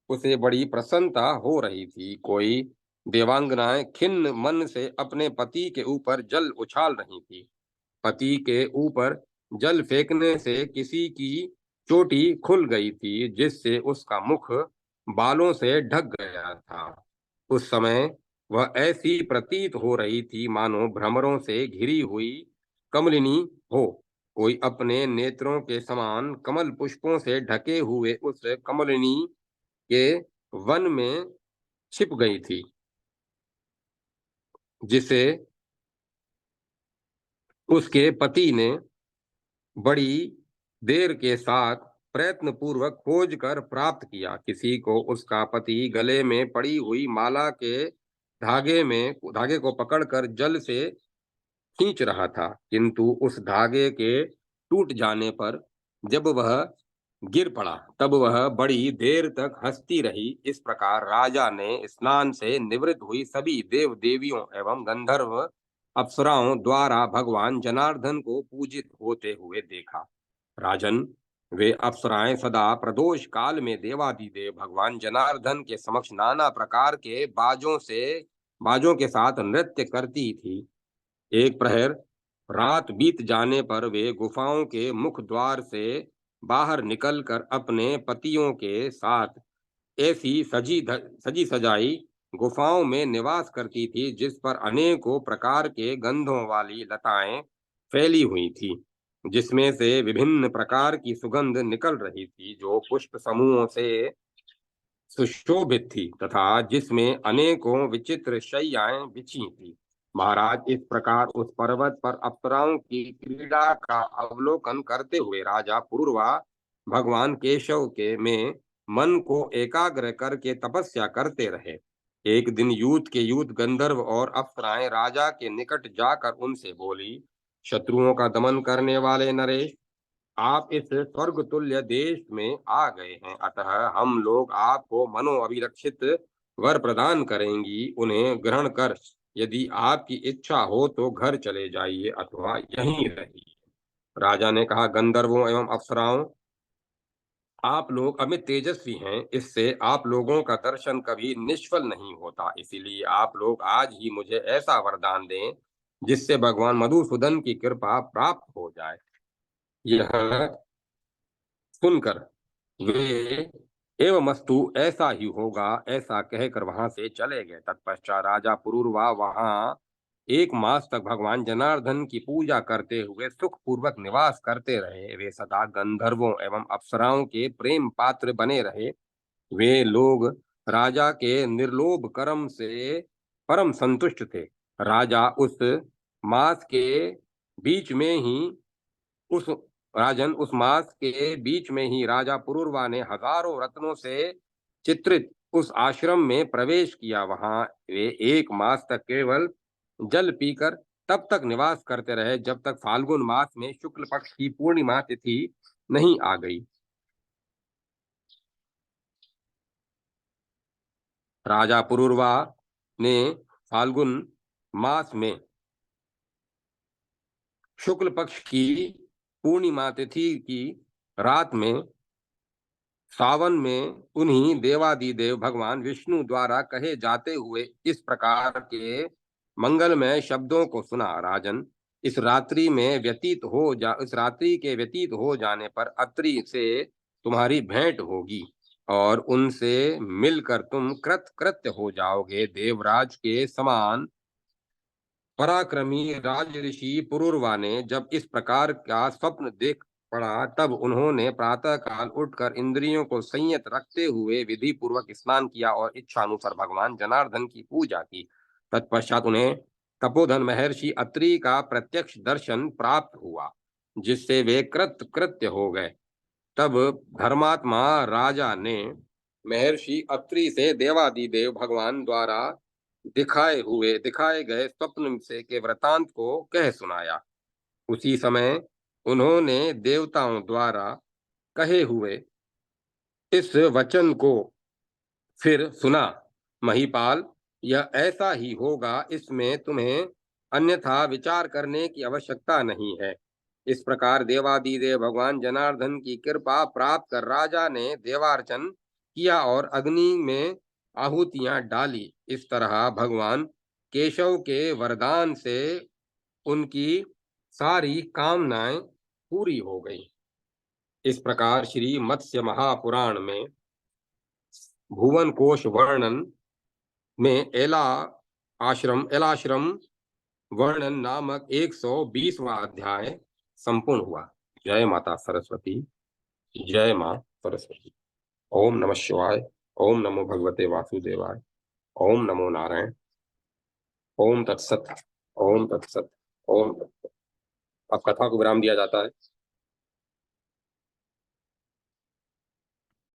A: उसे बड़ी प्रसन्नता हो रही थी। कोई देवांगनाएं खिन्न मन से अपने पति के ऊपर जल उछाल रही थी। पति के ऊपर जल फेंकने से किसी की चोटी खुल गई थी, जिससे उसका मुख बालों से ढक गया था। उस समय वह ऐसी प्रतीत हो रही थी मानो भ्रमरों से घिरी हुई कमलिनी हो। कोई अपने नेत्रों के समान कमल पुष्पों से ढके हुए उस कमलिनी के वन में छिप गई थी, जिसे उसके पति ने बड़ी देर के साथ प्रयत्न पूर्वक खोज कर प्राप्त किया। किसी को उसका पति गले में पड़ी हुई माला के धागे को पकड़कर जल से खींच रहा था, किंतु उस धागे के टूट जाने पर जब वह गिर पड़ा तब वह बड़ी देर तक हंसती रही। इस प्रकार राजा ने स्नान से निवृत्त हुई सभी देव देवियों एवं गंधर्व अप्सराओं द्वारा भगवान जनार्दन को पूजित होते हुए देखा। राजन, वे अप्सराएं सदा प्रदोष काल में देवादिदेव भगवान जनार्दन के समक्ष नाना प्रकार के बाजों से बाजों के साथ नृत्य करती थी। एक प्रहर रात बीत जाने पर वे गुफाओं के मुख द्वार से बाहर निकलकर अपने पतियों के साथ ऐसी सजी सजाई गुफाओं में निवास करती थी जिस पर अनेकों प्रकार के गंधों वाली लताएं फैली हुई थी, जिसमें से विभिन्न प्रकार की सुगंध निकल रही थी जो पुष्प समूहों से सुशोभित थी तथा जिसमें अनेकों विचित्र शैयाएं बिछी थी। महाराज, इस प्रकार उस पर्वत पर अप्सराओं की क्रीड़ा का अवलोकन करते हुए राजा पुरूरवा भगवान केशव के में मन को एकाग्र करके तपस्या करते रहे। एक दिन यूथ के यूथ गंधर्व और अप्सराएं राजा के निकट जाकर उनसे बोली, शत्रुओं का दमन करने वाले नरेश, आप इस स्वर्ग तुल्य देश में आ गए हैं, अतः हम लोग आपको मनोअभिरक्षित वर प्रदान करेंगी। उन्हें ग्रहण कर यदि आपकी इच्छा हो तो घर चले जाइए अथवा यहीं रहिए। राजा ने कहा, गंधर्वों एवं अप्सराओं, आप लोग अमित तेजस्वी हैं, इससे आप लोगों का दर्शन कभी निष्फल नहीं होता, इसीलिए आप लोग आज ही मुझे ऐसा वरदान दें जिससे भगवान मधुसूदन की कृपा प्राप्त हो जाए। यह सुनकर वे एवमस्तु, ऐसा ही होगा, ऐसा कहकर वहां से चले गए। तत्पश्चात राजा पुरूरवा वहां एक मास तक भगवान जनार्दन की पूजा करते हुए सुख पूर्वक निवास करते रहे। वे सदा गंधर्वों एवं अप्सराओं के प्रेम पात्र बने रहे। वे लोग राजा के निर्लोभ कर्म से परम संतुष्ट थे। राजा उस मास के बीच में ही उस उस मास के बीच में ही राजा पुरूरवा ने हजारों रत्नों से चित्रित उस आश्रम में प्रवेश किया। वहां वे एक मास तक केवल जल पीकर तब तक निवास करते रहे जब तक फाल्गुन मास में शुक्ल पक्ष की पूर्णिमा तिथि नहीं आ गई। राजा पुरूरवा ने फाल्गुन मास में शुक्ल पक्ष की पूर्णिमा तिथि की रात में सावन में उन्हीं देवादिदेव भगवान विष्णु द्वारा कहे जाते हुए इस प्रकार के मंगलमय शब्दों को सुना। राजन, इस रात्रि के व्यतीत हो जाने पर अत्रि से तुम्हारी भेंट होगी और उनसे मिलकर तुम कृतकृत्य हो जाओगे। देवराज के समान पराक्रमी राज ऋषि पुरूरवा ने जब इस प्रकार का स्वप्न देख पड़ा तब उन्होंने प्रातः काल उठकर इंद्रियों को संयत रखते हुए विधि पूर्वक स्नान किया और इच्छानुसार भगवान जनार्दन की पूजा की। तत्पश्चात उन्हें तपोधन महर्षि अत्रि का प्रत्यक्ष दर्शन प्राप्त हुआ जिससे वे कृत्य हो गए। तब धर्मात्मा राजा ने महर्षि अत्रि से देवादिदेव भगवान द्वारा दिखाए गए स्वप्न से के वृतांत को कह सुनाया। उसी समय उन्होंने देवताओं द्वारा कहे हुए इस वचन को फिर सुना, महीपाल, यह ऐसा ही होगा, इसमें तुम्हें अन्यथा विचार करने की आवश्यकता नहीं है। इस प्रकार देवादिदेव भगवान जनार्दन की कृपा प्राप्त कर राजा ने देवार्चन किया और अग्नि में आहुतियां डाली। इस तरह भगवान केशव के वरदान से उनकी सारी कामनाएं पूरी हो गई। इस प्रकार श्री मत्स्य महापुराण में भुवन कोश वर्णन में एलाश्रम वर्णन नामक 120वां अध्याय संपूर्ण हुआ। जय माता सरस्वती। जय मां सरस्वती। ओम नमः शिवाय। ओम नमो भगवते वासुदेवाय। ओम नमो नारायण। ओम तत्सत। ओम तत्सत। ओम तत्सत। अब कथा को विराम दिया जाता है।